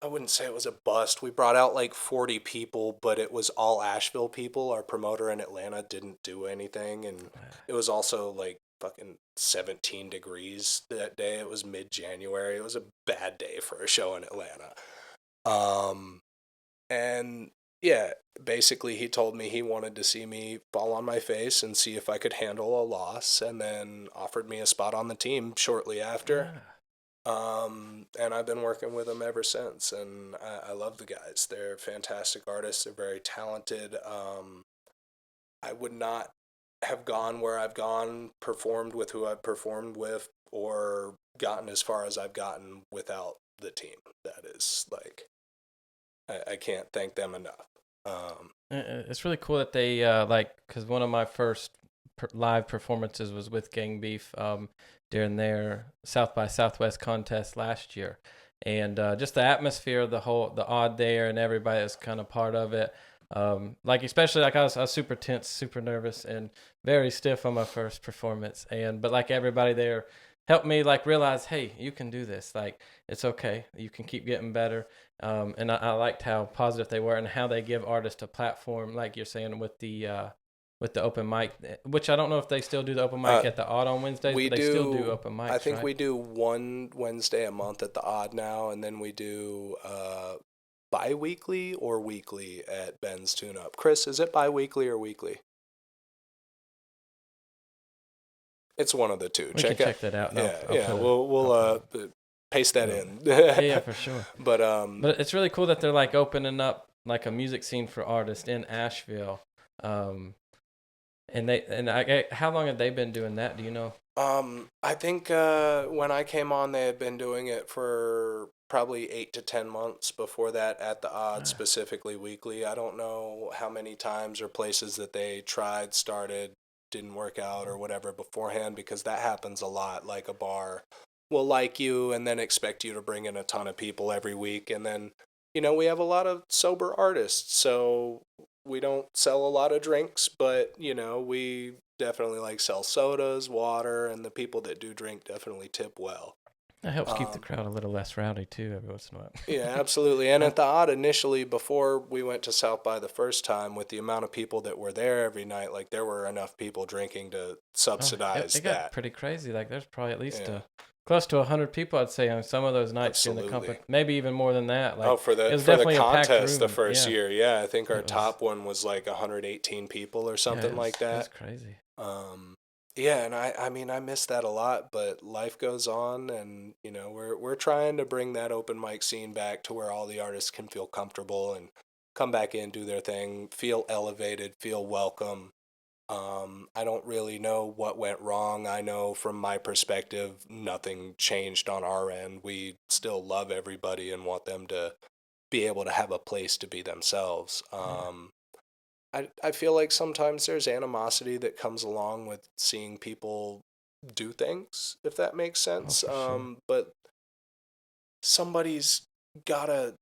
I wouldn't say it was a bust. We brought out like 40 people, but it was all Asheville people. Our promoter in Atlanta didn't do anything. And it was also like fucking 17 degrees that day. It was mid-January. It was a bad day for a show in Atlanta. And yeah, basically he told me he wanted to see me fall on my face and see if I could handle a loss, and then offered me a spot on the team shortly after. And I've been working with them ever since, and I love the guys. They're fantastic artists. They're very talented. I would not have gone where I've gone, performed with who I've performed with, or gotten as far as I've gotten without the team. That is like, I can't thank them enough. It's really cool that they because one of my first live performances was with GangBeef during their South by Southwest contest last year, and just the atmosphere, the odd there, and everybody was kind of part of it. Especially I was super tense, super nervous, and very stiff on my first performance, but like everybody there helped me like realize, hey, you can do this. Like, it's okay. You can keep getting better. And I liked how positive they were and how they give artists a platform, like you're saying with the open mic, which I don't know if they still do the open mic at the Odd on Wednesdays, but they still do open mics. I think right? we do one Wednesday a month at the Odd now, and then we do bi-weekly or weekly at Ben's Tune Up. Chris, is it bi-weekly or weekly? It's one of the two. We can check that out. We'll paste that in. yeah, for sure. But it's really cool that they're like opening up like a music scene for artists in Asheville. How long have they been doing that? Do you know? I think when I came on, they had been doing it for probably 8 to 10 months before that at the Odd, specifically weekly. I don't know how many times or places that they tried, started, didn't work out or whatever beforehand, because that happens a lot. Like a bar will like you and then expect you to bring in a ton of people every week. And then, we have a lot of sober artists, so we don't sell a lot of drinks, but, we definitely like sell sodas, water, and the people that do drink definitely tip well. That helps keep the crowd a little less rowdy too every once in a while. Yeah, absolutely. And at the Odd initially, before we went to South by the first time, with the amount of people that were there every night, like there were enough people drinking to subsidize it got that. Pretty crazy. Like there's probably at least close to 100 people, I'd say, on some of those nights during the company. Maybe even more than that. Like, for the contest the first year, I think our top one was like 118 people or something like that. That's crazy. Yeah, and I miss that a lot, but life goes on, and we're trying to bring that open mic scene back to where all the artists can feel comfortable and come back in, do their thing, feel elevated, feel welcome. I don't really know what went wrong. I know from my perspective, nothing changed on our end. We still love everybody and want them to be able to have a place to be themselves. I feel like sometimes there's animosity that comes along with seeing people do things, if that makes sense. Sure. But somebody's gotta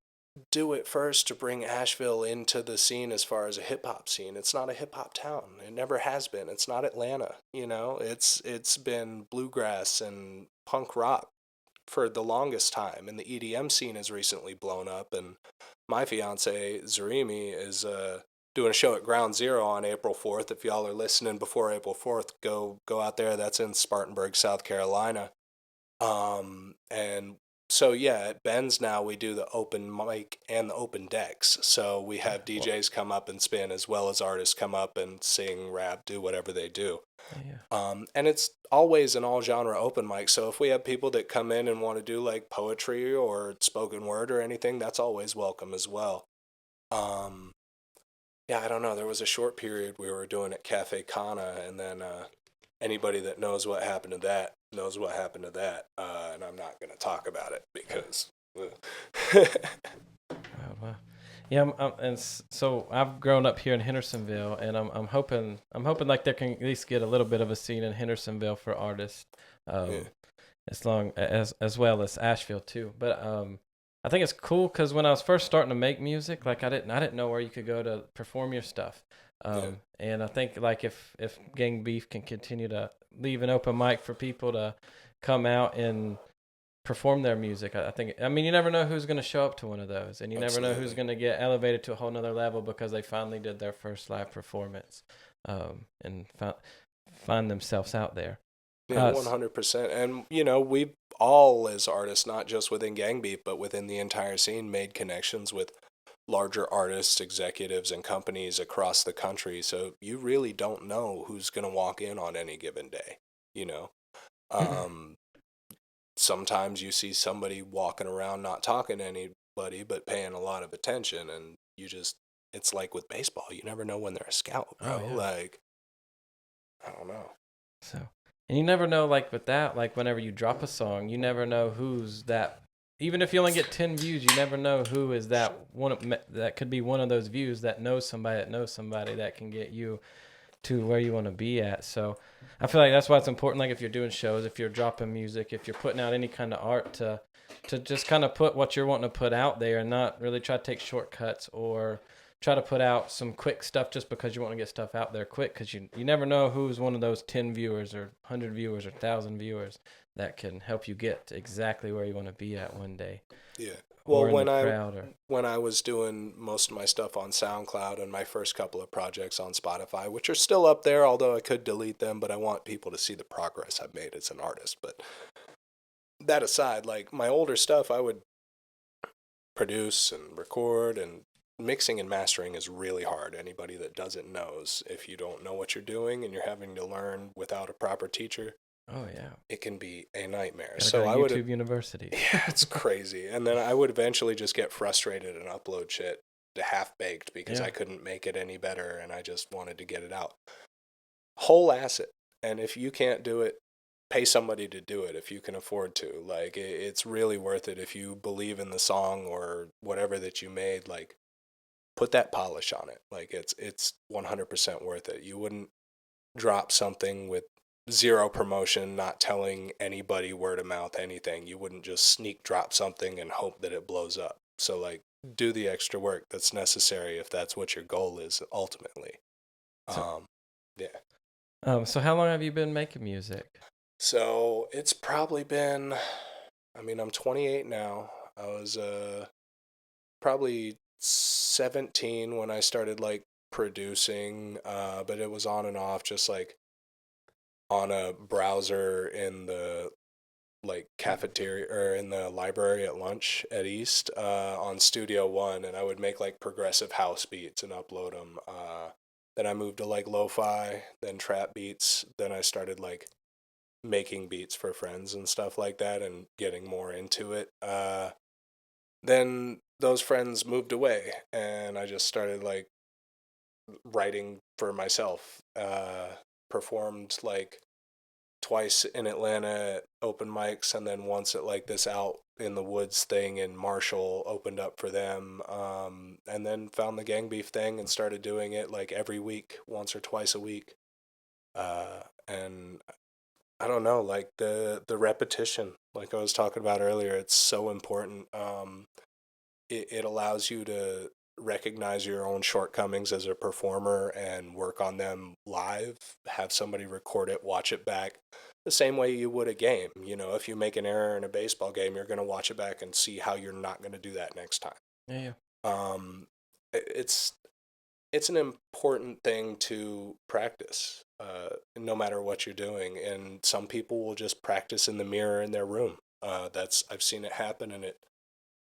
do it first to bring Asheville into the scene as far as a hip hop scene. It's not a hip hop town. It never has been. It's not Atlanta. It's been bluegrass and punk rock for the longest time, and the EDM scene has recently blown up. And my fiance Zarimi is doing a show at Ground Zero on April 4th. If y'all are listening before April 4th, go out there. That's in Spartanburg, South Carolina. And so at Ben's now we do the open mic and the open decks. So we have DJs come up and spin, as well as artists come up and sing, rap, do whatever they do. And it's always an all genre open mic. So if we have people that come in and want to do like poetry or spoken word or anything, that's always welcome as well. I don't know. There was a short period we were doing at Cafe Kana, and then anybody that knows what happened to that knows what happened to that. And I'm not going to talk about it because. Wow. Yeah, so I've grown up here in Hendersonville, and I'm hoping like there can at least get a little bit of a scene in Hendersonville for artists, as well as Asheville too. But I think it's cool because when I was first starting to make music, like I didn't know where you could go to perform your stuff. And I think like if GangBeef can continue to leave an open mic for people to come out and perform their music, you never know who's going to show up to one of those, and you never know who's going to get elevated to a whole nother level because they finally did their first live performance, and find themselves out there. Yeah, 100%. And, we've all, as artists, not just within GangBeef, but within the entire scene, made connections with larger artists, executives, and companies across the country. So you really don't know who's going to walk in on any given day, sometimes you see somebody walking around not talking to anybody but paying a lot of attention, and it's like with baseball, you never know when they're a scout, bro. Oh, yeah. Like, I don't know. So, and you never know, like with that, like whenever you drop a song, you never know who's that. Even if you only get 10 views, you never know who is that one. That could be one of those views that knows somebody that can get you to where you want to be at. So I feel like that's why it's important. Like if you're doing shows, if you're dropping music, if you're putting out any kind of art, to just kind of put what you're wanting to put out there and not really try to take shortcuts or try to put out some quick stuff just because you want to get stuff out there quick, because you never know who's one of those 10 viewers or 100 viewers or 1,000 viewers that can help you get to exactly where you want to be at one day. Yeah. Well, or in when the I crowd or... when I was doing most of my stuff on SoundCloud and my first couple of projects on Spotify, which are still up there, although I could delete them, but I want people to see the progress I've made as an artist. But that aside, like my older stuff, I would produce and record, and mixing and mastering is really hard. Anybody that doesn't knows, if you don't know what you're doing and you're having to learn without a proper teacher, Oh yeah, it can be a nightmare. gotta So go to I would, YouTube University. yeah, it's crazy. And then I would eventually just get frustrated and upload shit to half baked because Yeah. I couldn't make it any better and I just wanted to get it out. Whole asset. And if you can't do it, pay somebody to do it if you can afford to. Like it's really worth it if you believe in the song or whatever that you made. Like put that polish on it. Like it's 100% worth it. You wouldn't drop something with zero promotion, not telling anybody word of mouth anything. You wouldn't just sneak drop something and hope that it blows up. So like do the extra work that's necessary if that's what your goal is ultimately. Yeah. So how long have you been making music? So it's probably been, I mean, I'm 28 now. I was probably 17 when I started like producing, but it was on and off, just like on a browser in the like cafeteria or in the library at lunch at East on Studio One, and I would make like progressive house beats and upload them. Then I moved to like lo-fi, then trap beats. Then I started like making beats for friends and stuff like that and getting more into it. Then those friends moved away and I just started like writing for myself. Performed like twice in Atlanta at open mics, and then once at like this out in the woods thing in Marshall, opened up for them. And then found the GangBeef thing and started doing it like every week, once or twice a week. And I don't know, like the repetition, like I was talking about earlier, it's so important. It allows you to recognize your own shortcomings as a performer and work on them live, have somebody record it, watch it back the same way you would a game. You know, if you make an error in a baseball game, you're going to watch it back and see how you're not going to do that next time. Yeah. It's an important thing to practice, no matter what you're doing. And some people will just practice in the mirror in their room. I've seen it happen, and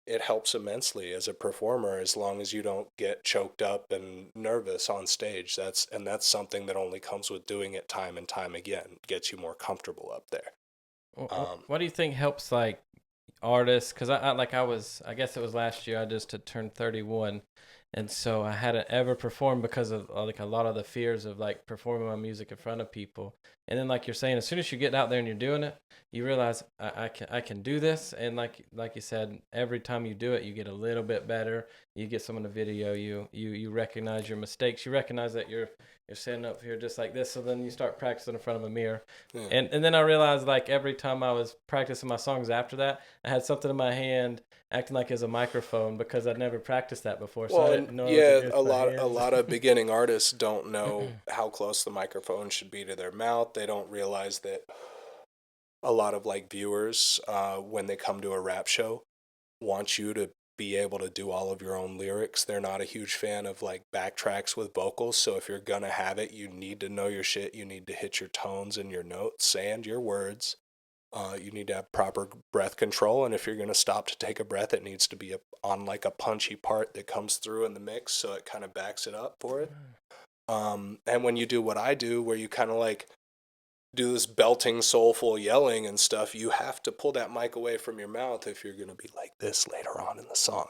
it helps immensely as a performer as long as you don't get choked up and nervous on stage. That's something that only comes with doing it time and time again. It gets you more comfortable up there. What do you think helps like artists? Because I guess it was last year I just had turned 31, and so I hadn't ever performed because of like a lot of the fears of like performing my music in front of people. And then like you're saying, as soon as you get out there and you're doing it, you realize I can do this. And like you said, every time you do it, you get a little bit better. You get someone to video you recognize your mistakes. You recognize that you're sitting up here just like this. So then you start practicing in front of a mirror. Yeah. And then I realized like every time I was practicing my songs after that, I had something in my hand acting like it's a microphone because I'd never practiced that before. So I didn't know. Yeah, a lot of beginning artists don't know how close the microphone should be to their mouth. They don't realize that a lot of like viewers, when they come to a rap show, want you to be able to do all of your own lyrics. They're not a huge fan of like backtracks with vocals. So if you're gonna have it, you need to know your shit. You need to hit your tones and your notes and your words. You need to have proper breath control, and if you're going to stop to take a breath, it needs to be on like a punchy part that comes through in the mix, so it kind of backs it up for it. And when you do what I do, where you kind of like do this belting, soulful yelling and stuff, you have to pull that mic away from your mouth if you're going to be like this later on in the song,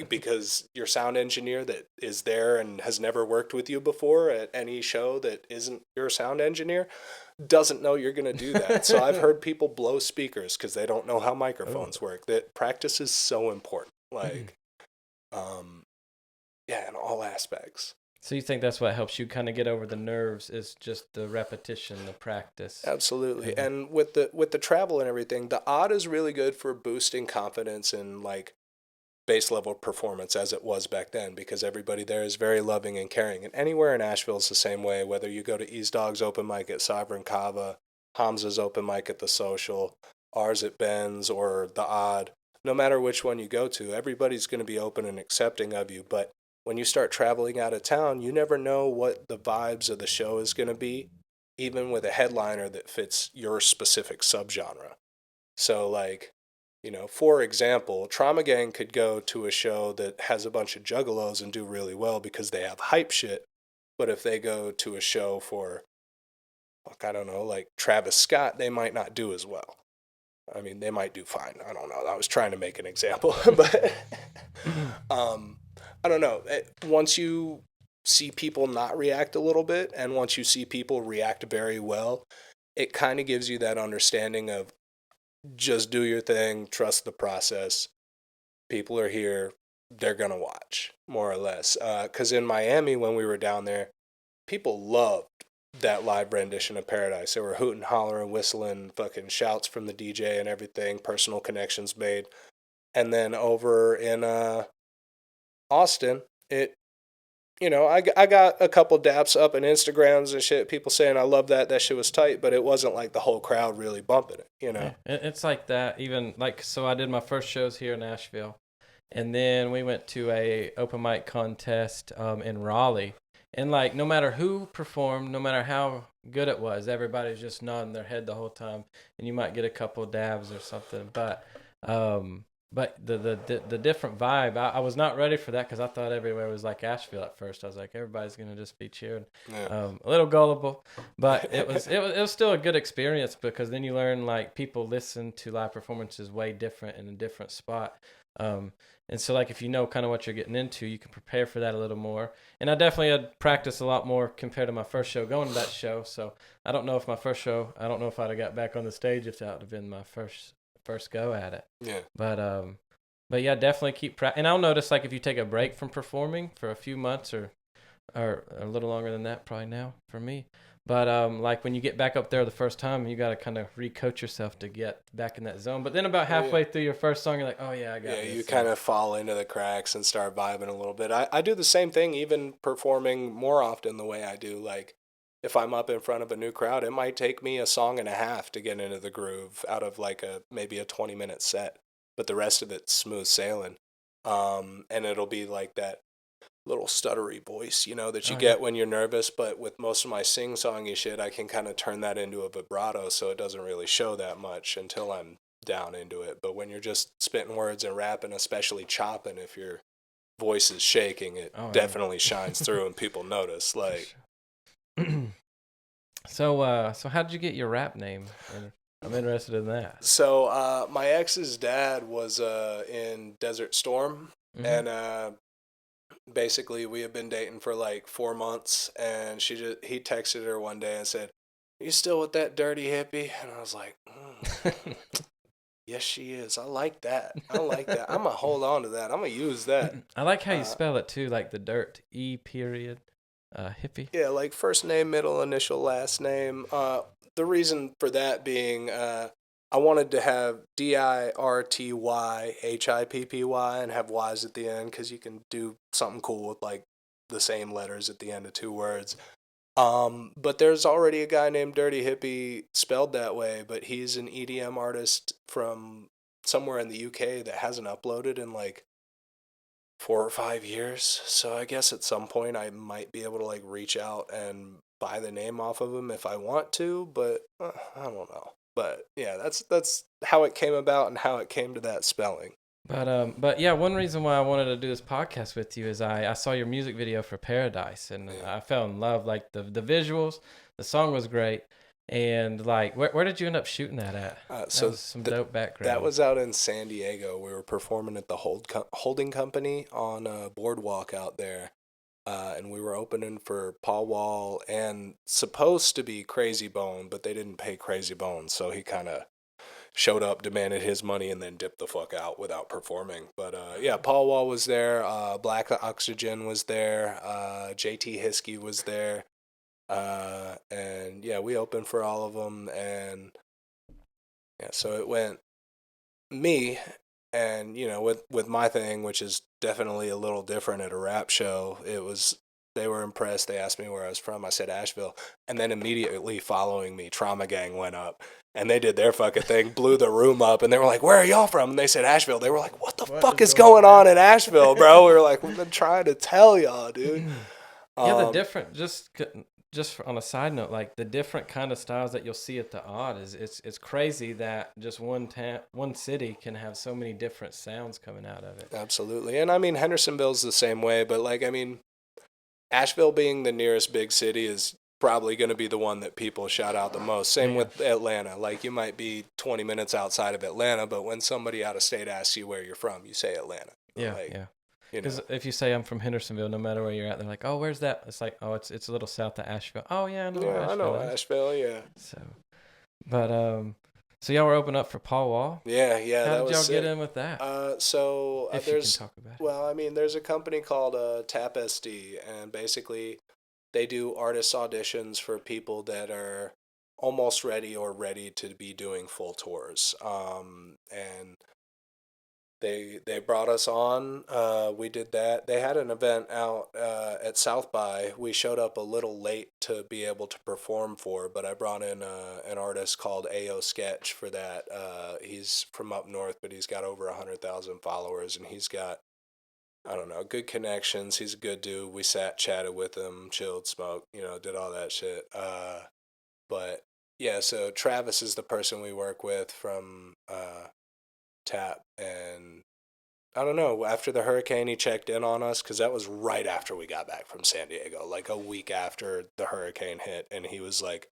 because your sound engineer that is there and has never worked with you before at any show that isn't your sound engineer doesn't know you're going to do that. So I've heard people blow speakers because they don't know how microphones work. That practice is so important. Like, in all aspects. So you think that's what helps you kind of get over the nerves is just the repetition, the practice? Absolutely. And with the travel and everything, the odd is really good for boosting confidence and like base level performance as it was back then, because everybody there is very loving and caring. And anywhere in Asheville is the same way, whether you go to Ease Dog's open mic at Sovereign Kava, Hamza's open mic at the Social, ours at Ben's, or the Odd. No matter which one you go to, everybody's going to be open and accepting of you. But when you start traveling out of town, you never know what the vibes of the show is going to be, even with a headliner that fits your specific subgenre. So, like, for example, Trauma Gang could go to a show that has a bunch of juggalos and do really well because they have hype shit. But if they go to a show for, I don't know, like Travis Scott, they might not do as well. I mean, they might do fine. I don't know. I was trying to make an example, but I don't know. Once you see people not react a little bit, and once you see people react very well, it kind of gives you that understanding of just do your thing, trust the process. People are here. They're going to watch, more or less. Because in Miami, when we were down there, people loved that live rendition of Paradise. They were hooting, hollering, whistling, fucking shouts from the DJ and everything, personal connections made. And then over in Austin, I got a couple daps up in Instagrams and shit, people saying I love that shit was tight, but it wasn't like the whole crowd really bumping it, Yeah, it's like that. Even like, so I did my first shows here in Asheville, and then we went to a open mic contest in Raleigh. And like, no matter who performed, no matter how good it was, everybody's just nodding their head the whole time, and you might get a couple dabs or something. But the different vibe, I was not ready for that because I thought everywhere was like Asheville at first. I was like, everybody's gonna just be cheering. Yeah. A little gullible, but it was still a good experience, because then you learn like people listen to live performances way different in a different spot. And so, like, if you know kind of what you're getting into, you can prepare for that a little more. And I definitely had practiced a lot more compared to my first show going to that show. So I don't know if I'd have got back on the stage if that would have been my first go at it. Yeah. But yeah, definitely keep practicing. And I'll notice, like, if you take a break from performing for a few months or a little longer than that, probably now for me. But like when you get back up there the first time, you got to kind of re-coach yourself to get back in that zone. But then about halfway through your first song, you're like, oh yeah, I got this. Yeah, you kind of fall into the cracks and start vibing a little bit. I do the same thing, even performing more often the way I do. Like, if I'm up in front of a new crowd, it might take me a song and a half to get into the groove out of like maybe a 20-minute set. But the rest of it's smooth sailing. And it'll be like that little stuttery voice, that you get when you're nervous. But with most of my sing-songy shit, I can kind of turn that into a vibrato, so it doesn't really show that much until I'm down into it. But when you're just spitting words and rapping, especially chopping, if your voice is shaking, it definitely shines through and people notice. Like, so how did you get your rap name? I'm interested in that. So my ex's dad was in Desert Storm, and basically we had been dating for like 4 months, and he texted her one day and said, "Are you still with that dirty hippie?" And I was like, yes, she is. I like that. I'm gonna hold on to that. I'm gonna use that. I like how you spell it too, like the dirt, hippie. Yeah, like first name, middle initial, last name. The reason for that being, I wanted to have DIRTY and have Y's at the end, because you can do something cool with like the same letters at the end of 2 words. But there's already a guy named Dirty Hippie spelled that way, but he's an EDM artist from somewhere in the UK that hasn't uploaded in like 4 or 5 years. So I guess at some point I might be able to like reach out and buy the name off of him if I want to, but I don't know. But yeah, that's how it came about and how it came to that spelling. But yeah, one reason why I wanted to do this podcast with you is I saw your music video for Paradise, and I fell in love. Like the visuals, the song was great, And like, where did you end up shooting that at? So that was some dope background. That was out in San Diego. We were performing at the holding company on a boardwalk out there. And we were opening for Paul Wall and supposed to be Crazy Bone, but they didn't pay Crazy Bone. So he kind of showed up, demanded his money, and then dipped the fuck out without performing. But yeah, Paul Wall was there. Black Oxygen was there. JT Hiskey was there. And yeah, we opened for all of them. And yeah, so it went me. And, you know, with my thing, which is definitely a little different at a rap show, they were impressed. They asked me where I was from. I said Asheville. And then immediately following me, Trauma Gang went up. And they did their fucking thing, blew the room up. And they were like, where are y'all from? And they said Asheville. They were like, what the fuck is going on in Asheville, bro? We were like, we've been trying to tell y'all, dude. Yeah, the different, just on a side note, like the different kind of styles that you'll see at the Odd it's crazy that just one city can have so many different sounds coming out of it. Absolutely. And I mean, Hendersonville's the same way, but like, I mean, Asheville being the nearest big city is probably going to be the one that people shout out the most. Same with Atlanta. Like, you might be 20 minutes outside of Atlanta, but when somebody out of state asks you where you're from, you say Atlanta. Yeah, like, yeah. Because if you say I'm from Hendersonville, no matter where you're at, they're like, "Oh, where's that?" It's like, "Oh, it's a little south of Asheville." Oh yeah, I know. Yeah, Asheville I know Asheville. Yeah. So, but so y'all were open up for Paul Wall. Yeah. How That did y'all was get in with that? If there's, you can talk about it. Well, I mean, there's a company called Tap SD, and basically, they do artist auditions for people that are almost ready or ready to be doing full tours. And they brought us on. We did that. They had an event out at South by. We showed up a little late to be able to perform for, but I brought in an artist called AO Sketch for that. He's from up north, but he's got over 100,000 followers, and he's got, I don't know, good connections. He's a good dude. We sat, chatted with him, chilled, smoked, did all that shit. But yeah, so Travis is the person we work with from Tap, and I don't know, after the hurricane he checked in on us, because that was right after we got back from San Diego, like a week after the hurricane hit, and he was like,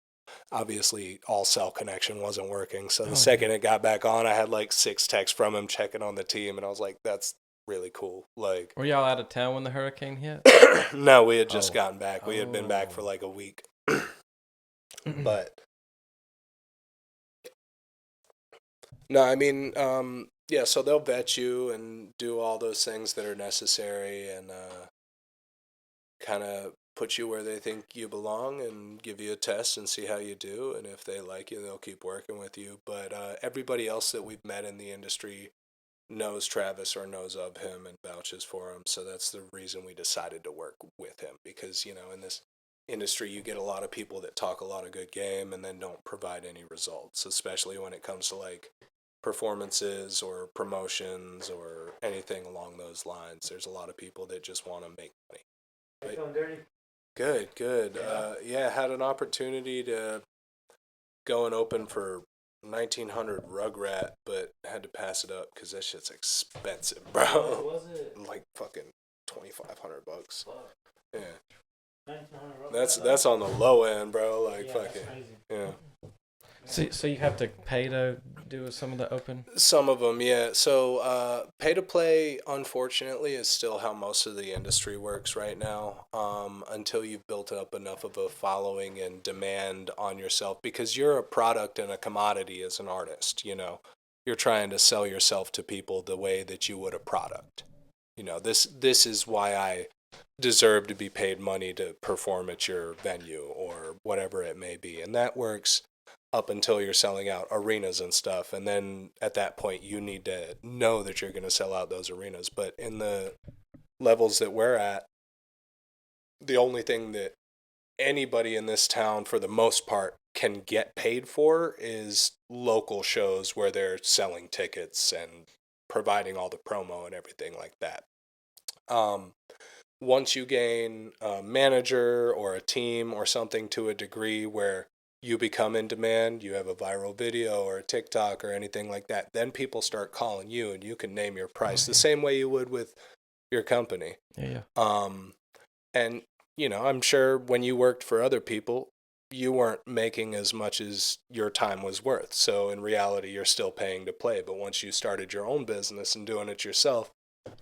obviously all cell connection wasn't working, so the second it got back on, I had like 6 texts from him checking on the team, and I was like, that's really cool. Like, were y'all out of town when the hurricane hit? No, we had just gotten back. We had been back for like a week. But no, I mean, yeah, so they'll vet you and do all those things that are necessary, and kind of put you where they think you belong and give you a test and see how you do. And if they like you, they'll keep working with you. But everybody else that we've met in the industry knows Travis or knows of him and vouches for him. So that's the reason we decided to work with him, because, in this industry, you get a lot of people that talk a lot of good game and then don't provide any results, especially when it comes to like performances or promotions or anything along those lines. There's a lot of people that just want to make money. You feeling dirty? Good. Yeah, had an opportunity to go and open for 1900 Rugrat, but had to pass it up because that shit's expensive, bro. What was it? Like fucking $2,500. Fuck. Yeah. 1900 That's on the low end, bro. Like, yeah, fucking, yeah. So you have to pay to do some of the open? Some of them, yeah. So pay to play, unfortunately, is still how most of the industry works right now, until you've built up enough of a following and demand on yourself, because you're a product and a commodity as an artist, You're trying to sell yourself to people the way that you would a product. This is why I deserve to be paid money to perform at your venue or whatever it may be. And that works up until you're selling out arenas and stuff. And then at that point, you need to know that you're going to sell out those arenas. But in the levels that we're at, the only thing that anybody in this town, for the most part, can get paid for is local shows where they're selling tickets and providing all the promo and everything like that. Once you gain a manager or a team or something to a degree where you become in demand, you have a viral video or a TikTok or anything like that, then people start calling you and you can name your price the same way you would with your company. Yeah. And, I'm sure when you worked for other people, you weren't making as much as your time was worth. So in reality, you're still paying to play. But once you started your own business and doing it yourself,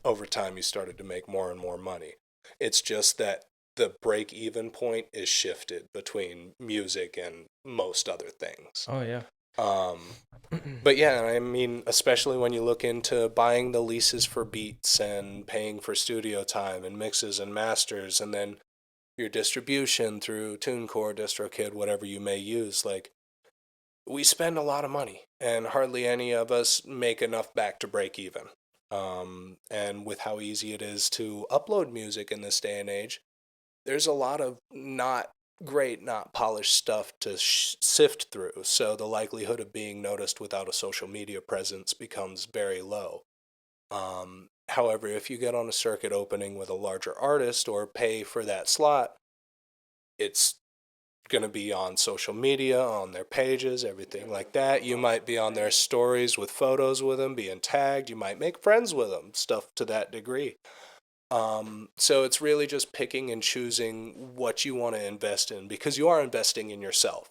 over time you started to make more and more money. It's just that the break even point is shifted between music and most other things. Oh yeah. But yeah, I mean, especially when you look into buying the leases for beats and paying for studio time and mixes and masters, and then your distribution through TuneCore, DistroKid, whatever you may use, like, we spend a lot of money, and hardly any of us make enough back to break even. And with how easy it is to upload music in this day and age, there's a lot of not great, not polished stuff to sift through. So the likelihood of being noticed without a social media presence becomes very low. However, if you get on a circuit opening with a larger artist or pay for that slot, it's going to be on social media, on their pages, everything like that. You might be on their stories with photos with them, being tagged. You might make friends with them, stuff to that degree. So it's really just picking and choosing what you want to invest in, because you are investing in yourself.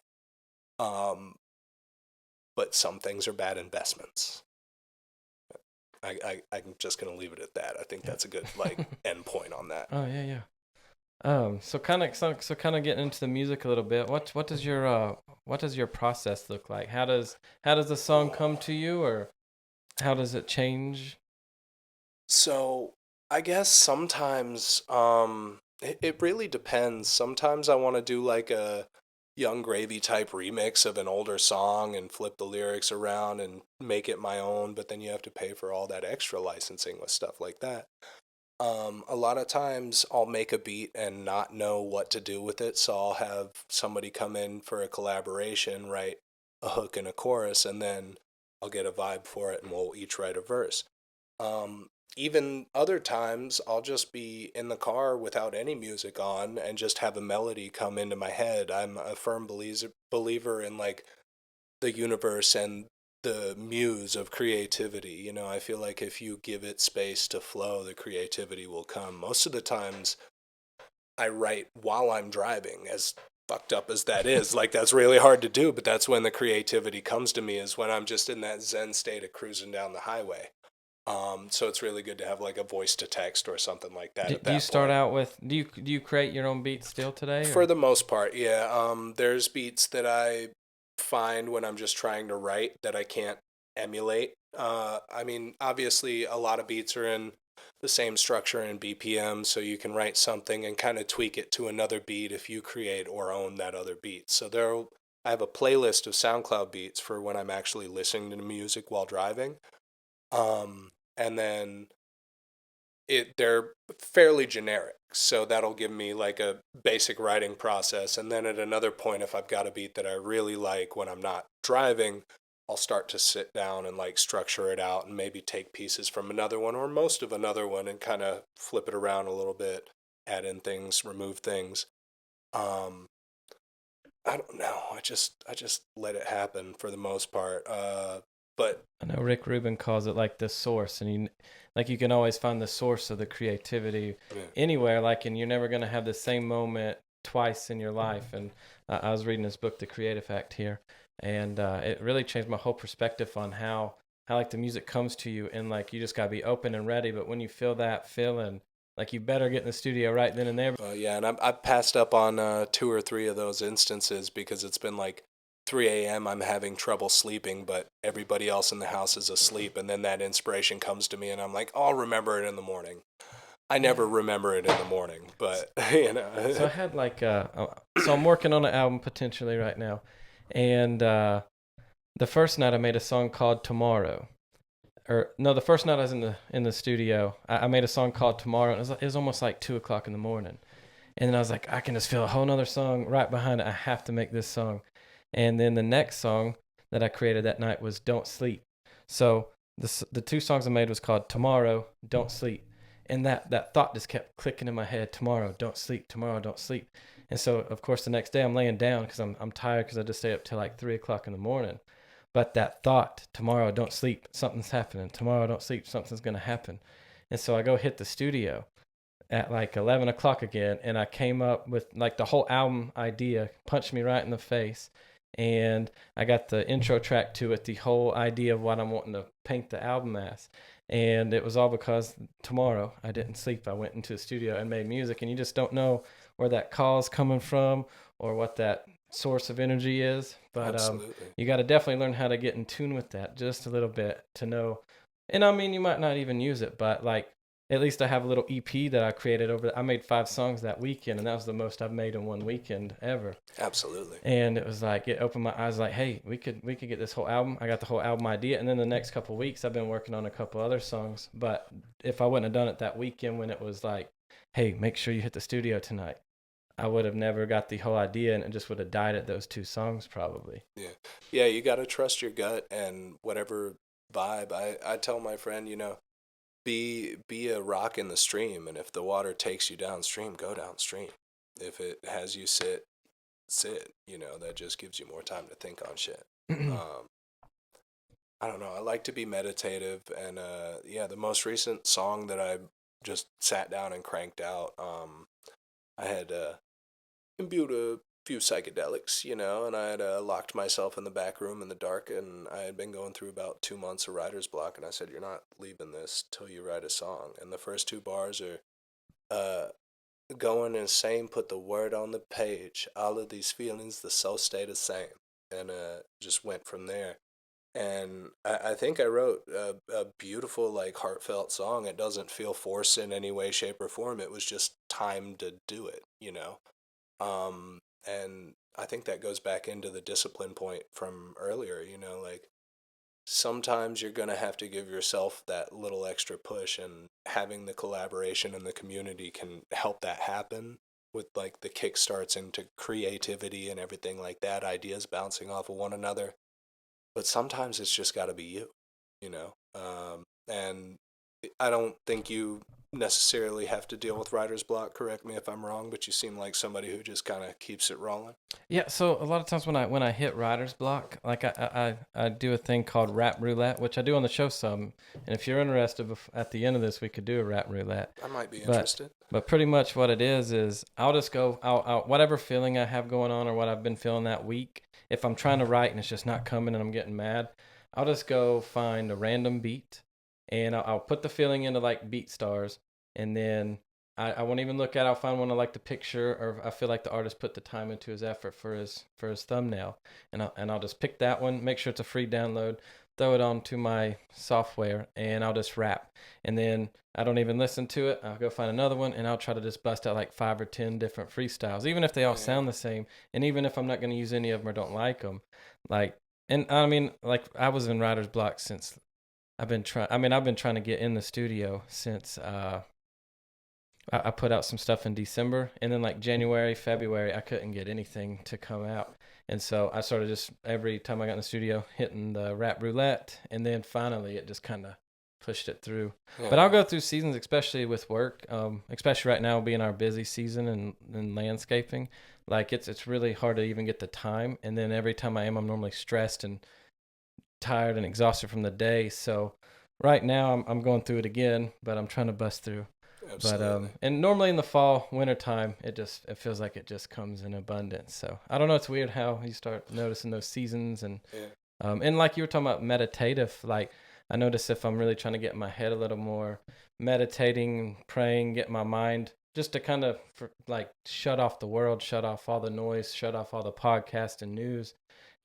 But some things are bad investments. I'm just going to leave it at that. I think that's a good end point on that. Oh yeah. So kind of getting into the music a little bit. What does your process look like? How does the song come to you, or how does it change? So I guess sometimes it really depends. Sometimes I want to do like a Young Gravy type remix of an older song and flip the lyrics around and make it my own, but then you have to pay for all that extra licensing with stuff like that. A lot of times I'll make a beat and not know what to do with it, so I'll have somebody come in for a collaboration, write a hook and a chorus, and then I'll get a vibe for it and we'll each write a verse. Even other times I'll just be in the car without any music on and just have a melody come into my head. I'm a firm believer in like the universe and the muse of creativity. You know, I feel like if you give it space to flow, the creativity will come. Most of the times I write while I'm driving, as fucked up as that is. Like, that's really hard to do, but that's when the creativity comes to me, is when I'm just in that zen state of cruising down the highway. So it's really good to have like a voice to text or something like that. Do you start out with, do you create your own beats still today? For the most part, yeah. There's beats that I find when I'm just trying to write that I can't emulate. I mean, obviously a lot of beats are in the same structure and BPM, so you can write something and kind of tweak it to another beat if you create or own that other beat. So I have a playlist of SoundCloud beats for when I'm actually listening to music while driving. And then they're fairly generic, so that'll give me like a basic writing process. And then at another point, if I've got a beat that I really like when I'm not driving, I'll start to sit down and like structure it out and maybe take pieces from another one or most of another one and kind of flip it around a little bit, add in things, remove things. I don't know. I just let it happen for the most part. But I know Rick Rubin calls it like the source, and you can always find the source of the creativity anywhere. And you're never going to have the same moment twice in your life. And I was reading his book, The Creative Act, here, and it really changed my whole perspective on how like the music comes to you, and like you just gotta be open and ready. But when you feel that feeling, like you better get in the studio right then and there. Yeah, and I've passed up on 2 or 3 of those instances because it's been like 3 a.m. I'm having trouble sleeping, but everybody else in the house is asleep, and then that inspiration comes to me, and I'm like, oh, I'll remember it in the morning. I never remember it in the morning, but you know. So I had like so I'm working on an album potentially right now, and the first night I made a song called Tomorrow. Or no, the first night I was in the studio, I made a song called Tomorrow. And it was almost like 2:00 in the morning, and then I was like, I can just feel a whole nother song right behind it. I have to make this song. And then the next song that I created that night was Don't Sleep. So the 2 songs I made was called Tomorrow, Don't Sleep. And that thought just kept clicking in my head, tomorrow, don't sleep, tomorrow, don't sleep. And so, of course, the next day I'm laying down because I'm tired because I just stayed up till like 3:00 in the morning. But that thought, tomorrow, don't sleep, something's happening. Tomorrow, don't sleep, something's going to happen. And so I go hit the studio. at like 11 o'clock again, and I came up with like the whole album idea, punched me right in the face. And I got the intro track to it, the whole idea of what I'm wanting to paint the album as. And it was all because tomorrow I didn't sleep. I went into the studio and made music, and you just don't know where that call's coming from or what that source of energy is. But you got to definitely learn how to get in tune with that just a little bit to know. And I mean, you might not even use it, but like at least I have a little EP that I created I made 5 songs that weekend, and that was the most I've made in one weekend ever. Absolutely. And it was like, it opened my eyes like, hey, we could get this whole album. I got the whole album idea. And then the next couple of weeks I've been working on a couple other songs. But if I wouldn't have done it that weekend when it was like, hey, make sure you hit the studio tonight, I would have never got the whole idea, and it just would have died at those 2 songs probably. Yeah, you got to trust your gut and whatever vibe. I tell my friend, be a rock in the stream, and if the water takes you downstream, go downstream. If it has you sit, that just gives you more time to think on shit. I don't know. I like to be meditative, and the most recent song that I just sat down and cranked out, I had imbued a few psychedelics, and I had locked myself in the back room in the dark, and I had been going through about 2 months of writer's block, and I said, you're not leaving this till you write a song. And the first 2 bars are going insane, put the word on the page, all of these feelings, the soul stay the same, and just went from there. And I think I wrote a beautiful, like, heartfelt song. It doesn't feel forced in any way, shape, or form. It was just time to do it, and I think that goes back into the discipline point from earlier, like sometimes you're going to have to give yourself that little extra push, and having the collaboration and the community can help that happen with like the kickstarts into creativity and everything like that, ideas bouncing off of one another. But sometimes it's just got to be you know? And I don't think you necessarily have to deal with writer's block. Correct me if I'm wrong, but you seem like somebody who just kind of keeps it rolling. Yeah, so a lot of times when I hit writer's block, like I do a thing called rap roulette, which I do on the show some. And if you're interested, at the end of this, we could do a rap roulette. I might be interested. But pretty much what it is I'll just go out whatever feeling I have going on or what I've been feeling that week. If I'm trying to write and it's just not coming and I'm getting mad, I'll just go find a random beat, and I'll put the feeling into like BeatStars, and then I won't even look at it. I'll find one I like the picture, or I feel like the artist put the time into his effort for his thumbnail, and I'll just pick that one, make sure it's a free download, throw it onto my software, and I'll just rap. And then I don't even listen to it. I'll go find another one, and I'll try to just bust out like 5 or 10 different freestyles, even if they all sound the same, and even if I'm not going to use any of them or don't like them. Like, and I mean, like I was in writer's block since I've been trying to get in the studio since I put out some stuff in December, and then like January, February, I couldn't get anything to come out. And so I started just every time I got in the studio hitting the rap roulette, and then finally it just kind of pushed it through. Yeah. But I'll go through seasons, especially with work, especially right now being our busy season in landscaping. Like it's really hard to even get the time. And then every time I'm normally stressed and tired and exhausted from the day. So right now I'm going through it again, but I'm trying to bust through. Absolutely. But and normally in the fall, winter time, it feels like it just comes in abundance. So I don't know, it's weird how you start noticing those seasons, and and like you were talking about meditative, like I notice if I'm really trying to get in my head a little more, meditating, praying, get my mind just to kind of like shut off the world, shut off all the noise, shut off all the podcast and news,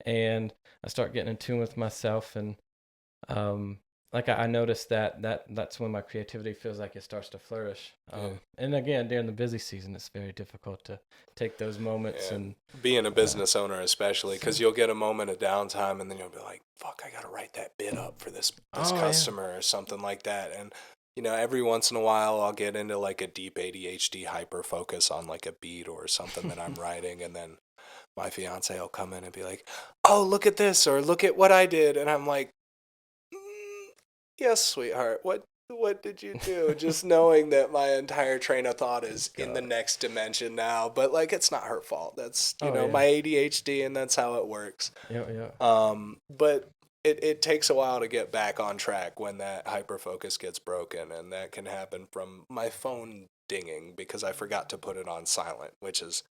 and I start getting in tune with myself. And like I noticed that's when my creativity feels like it starts to flourish. And again, during the busy season, it's very difficult to take those moments. And being a business owner, especially, because you'll get a moment of downtime, and then you'll be like, "Fuck, I gotta write that bid up for this customer or something like that." And every once in a while, I'll get into like a deep ADHD hyper focus on like a beat or something that I'm writing, and then my fiance will come in and be like, "Oh, look at this," or "Look at what I did," and I'm like, "Yes, sweetheart. What did you do?" Just knowing that my entire train of thought is in the next dimension now, but like it's not her fault. That's my ADHD, and that's how it works. Yeah. But it takes a while to get back on track when that hyper focus gets broken, and that can happen from my phone dinging because I forgot to put it on silent, which is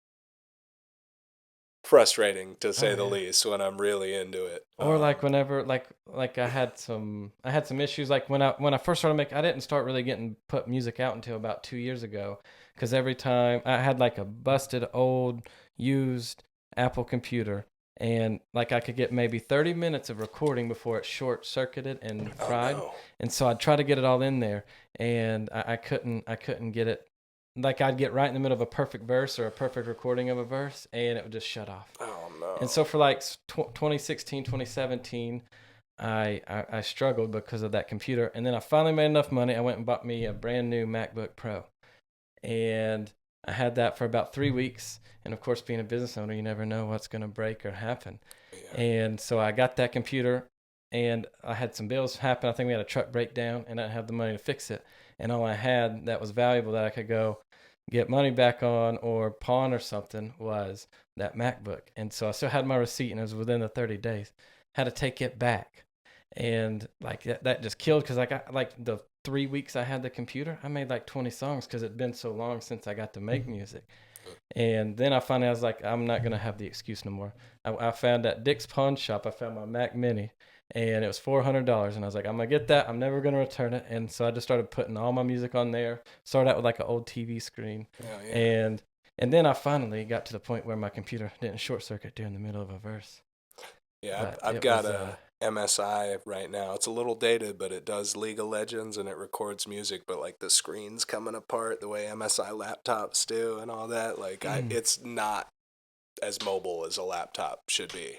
frustrating to say the least when I'm really into it. Or like whenever like I had some issues like when I first started making, I didn't start really getting put music out until about 2 years ago, because every time I had like a busted old used Apple computer, and like I could get maybe 30 minutes of recording before it short circuited and fried. No. And so I'd try to get it all in there, and I couldn't get it. Like I'd get right in the middle of a perfect verse or a perfect recording of a verse, and it would just shut off. Oh no. And so for like 2016, 2017, I struggled because of that computer. And then I finally made enough money. I went and bought me a brand new MacBook Pro. And I had that for about 3 weeks. And of course, being a business owner, you never know what's going to break or happen. Yeah. And so I got that computer, and I had some bills happen. I think we had a truck breakdown, and I didn't have the money to fix it. And all I had that was valuable that I could go get money back on or pawn or something was that MacBook. And so I still had my receipt, and it was within the 30 days. Had to take it back. And like that just killed, because I got like the 3 weeks I had the computer, I made like 20 songs because it'd been so long since I got to make music. And then I was like, I'm not going to have the excuse no more. I found at Dick's Pawn Shop, I found my Mac Mini, and it was $400. And I was like, I'm going to get that. I'm never going to return it. And so I just started putting all my music on there. Started out with like an old TV screen. And then I finally got to the point where my computer didn't short circuit during the middle of a verse. Yeah, I've got a MSI right now. It's a little dated, but it does League of Legends and it records music, but like the screen's coming apart the way MSI laptops do and all that. Like it's not as mobile as a laptop should be.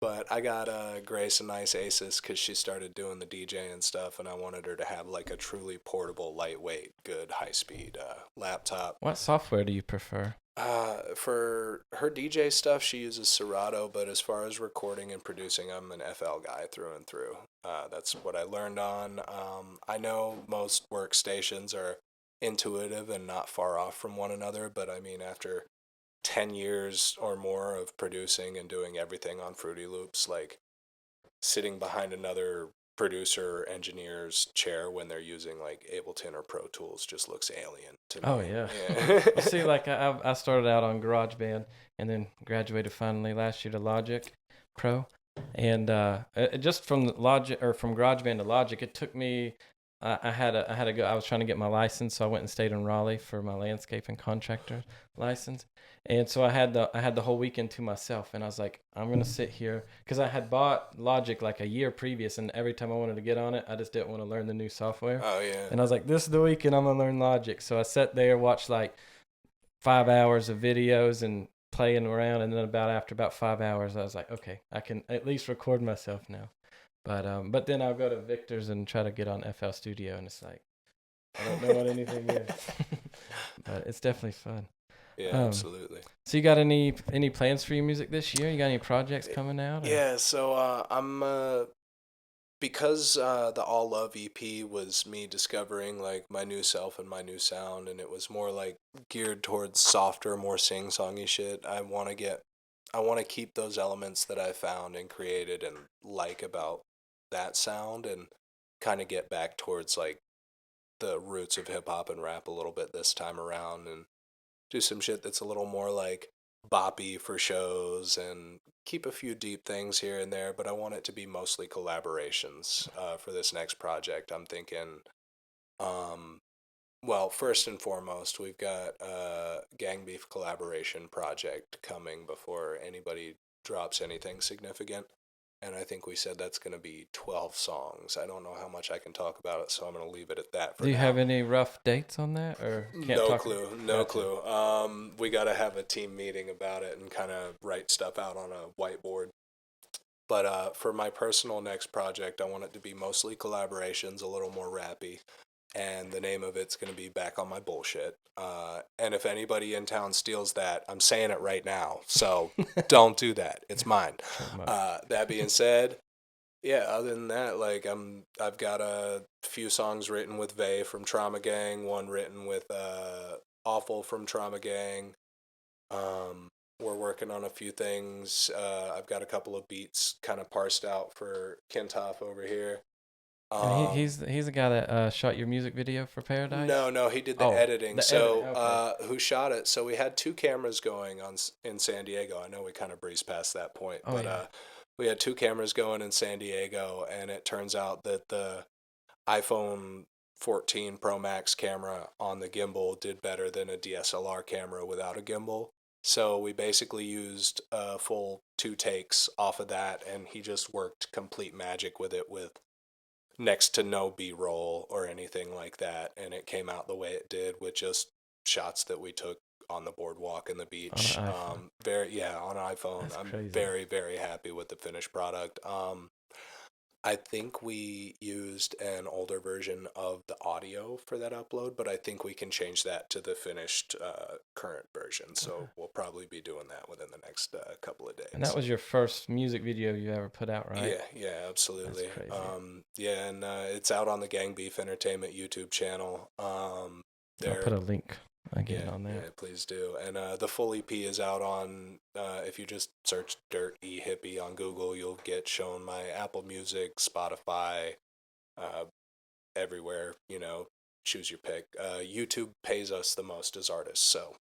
But I got Grace a nice Asus because she started doing the DJ and stuff, and I wanted her to have like a truly portable, lightweight, good, high-speed laptop. What software do you prefer? For her DJ stuff, she uses Serato, but as far as recording and producing, I'm an FL guy through and through. That's what I learned on. I know most workstations are intuitive and not far off from one another, but I mean, after 10 years or more of producing and doing everything on Fruity Loops, like sitting behind another producer or engineer's chair when they're using like Ableton or Pro Tools just looks alien to me. Oh yeah. Well, see, like I started out on GarageBand and then graduated finally last year to Logic Pro, and just from GarageBand to Logic, it took me. I had to go. I was trying to get my license, so I went and stayed in Raleigh for my landscaping contractor license. And so I had the whole weekend to myself, and I was like, I'm gonna sit here, because I had bought Logic like a year previous, and every time I wanted to get on it, I just didn't want to learn the new software. Oh yeah. And I was like, this is the weekend I'm gonna learn Logic. So I sat there, watched like 5 hours of videos and playing around, and then after about 5 hours, I was like, okay, I can at least record myself now. But then I'll go to Victor's and try to get on FL Studio, and it's like, I don't know what anything is. But it's definitely fun. Yeah, absolutely. So you got any plans for your music this year? You got any projects coming out? Or? Yeah, so I'm because the All Love EP was me discovering like my new self and my new sound, and it was more like geared towards softer, more sing-songy shit. I want to keep those elements that I found and created and like about that sound, and kind of get back towards like the roots of hip hop and rap a little bit this time around, and do some shit that's a little more like boppy for shows, and keep a few deep things here and there, but I want it to be mostly collaborations for this next project. I'm thinking, well, first and foremost, we've got a GangBeef collaboration project coming before anybody drops anything significant. And I think we said that's going to be 12 songs. I don't know how much I can talk about it, so I'm going to leave it at that for now. Do you have any rough dates on that? Or No clue. We got to have a team meeting about it and kind of write stuff out on a whiteboard. But for my personal next project, I want it to be mostly collaborations, a little more rappy. And the name of it's going to be Back on My Bullshit. And if anybody in town steals that, I'm saying it right now. So don't do that. It's mine. That being said, yeah, other than that, like I've got a few songs written with Vay from Trauma Gang, one written with Awful from Trauma Gang. We're working on a few things. I've got a couple of beats kind of parsed out for Kintoff over here. And he's the guy that shot your music video for Paradise? No, he did the Oh, editing. the So, editing, okay. who shot it? So we had 2 cameras going in San Diego. I know we kind of breezed past that point, Oh, but yeah. we had 2 cameras going in San Diego, and it turns out that the iPhone 14 Pro Max camera on the gimbal did better than a DSLR camera without a gimbal. So we basically used a full 2 takes off of that, and he just worked complete magic with it with next to no B-roll or anything like that, and it came out the way it did with just shots that we took on the boardwalk and the beach. On an iPhone. On iPhone. That's I'm crazy. very, very happy with the finished product. I think we used an older version of the audio for that upload, but I think we can change that to the finished current version. So we'll probably be doing that within the next couple of days. And that was your first music video you ever put out, right? Yeah, absolutely. That's crazy. And it's out on the GangBeef Entertainment YouTube channel. I'll put a link again on there. Yeah, please do. And the full EP is out on, if you just search DiRT Hippy on Google, you'll get shown my Apple Music, Spotify, everywhere, choose your pick. YouTube pays us the most as artists, so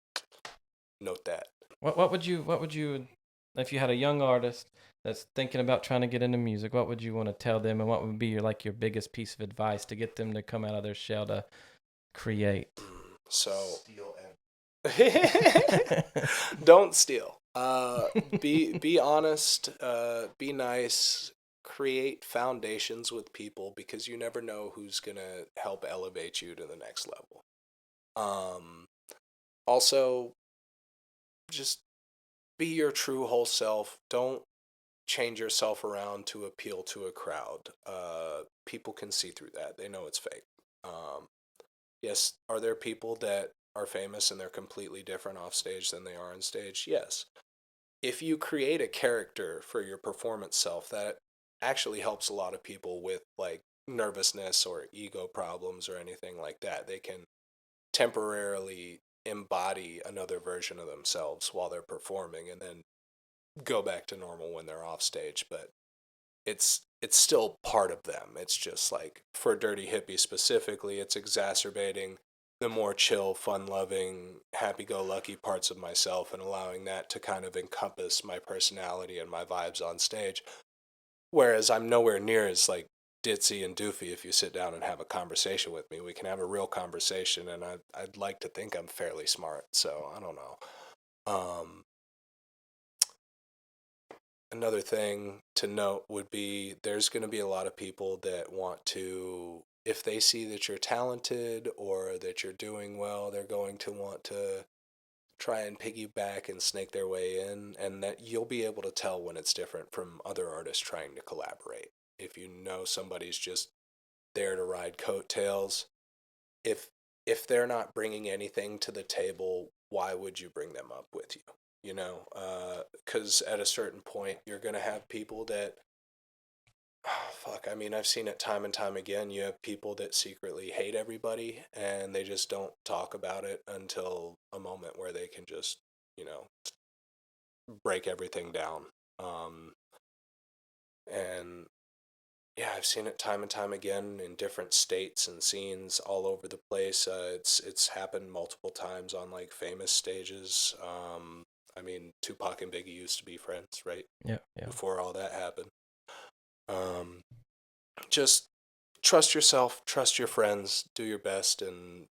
note that. What would you, if you had a young artist that's thinking about trying to get into music, what would you want to tell them, and what would be your biggest piece of advice to get them to come out of their shell to create? So Steal don't steal. Be honest, be nice, create foundations with people, because you never know who's gonna help elevate you to the next level. Also, just be your true whole self. Don't change yourself around to appeal to a crowd. People can see through that. They know it's fake. Yes, are there people that are famous and they're completely different off stage than they are on stage? Yes. If you create a character for your performance self, that actually helps a lot of people with like nervousness or ego problems or anything like that. They can temporarily embody another version of themselves while they're performing and then go back to normal when they're off stage, but it's still part of them. It's just like for Dirty Hippie specifically, it's exacerbating the more chill, fun-loving, happy-go-lucky parts of myself and allowing that to kind of encompass my personality and my vibes on stage. Whereas I'm nowhere near as like ditzy and doofy. If you sit down and have a conversation with me, we can have a real conversation, and I'd like to think I'm fairly smart, so I don't know. Another thing to note would be there's going to be a lot of people that want to, if they see that you're talented or that you're doing well, they're going to want to try and piggyback and snake their way in, and that you'll be able to tell when it's different from other artists trying to collaborate. If you know somebody's just there to ride coattails, if they're not bringing anything to the table, why would you bring them up with you? Because at a certain point, you're going to have people that, I've seen it time and time again. You have people that secretly hate everybody, and they just don't talk about it until a moment where they can just, break everything down. And yeah, I've seen it time and time again in different states and scenes all over the place. It's happened multiple times on like famous stages. Tupac and Biggie used to be friends, right? Yeah. Before all that happened. Just trust yourself, trust your friends, do your best, and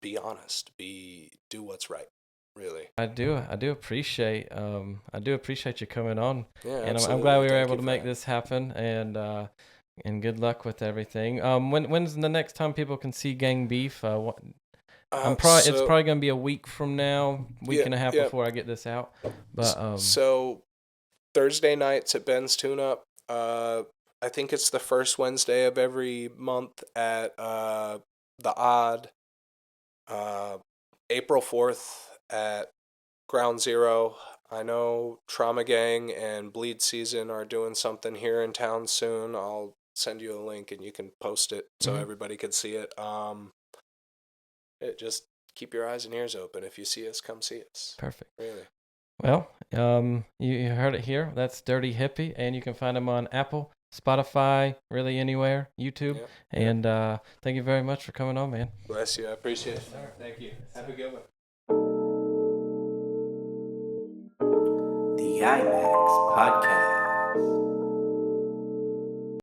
be honest. Do what's right. Really. I do appreciate you coming on. Yeah, and absolutely. I'm glad we were Thank able you to for make that. this happen, and good luck with everything. When's the next time people can see GangBeef? It's probably gonna be a week from now, and a half before I get this out. But so Thursday nights at Ben's Tune Up. I think it's the first Wednesday of every month at the Odd. April 4th at Ground Zero. I know Trauma Gang and Bleed Season are doing something here in town soon. I'll send you a link and you can post it so everybody can see it. Just keep your eyes and ears open. If you see us, come see us. Perfect. Really. Well, you heard it here. That's Dirty Hippie, and you can find him on Apple, Spotify, really anywhere, YouTube. Yep. And thank you very much for coming on, man. Bless you. I appreciate it. Thank you. Have a good one. The iMAXX Podcast.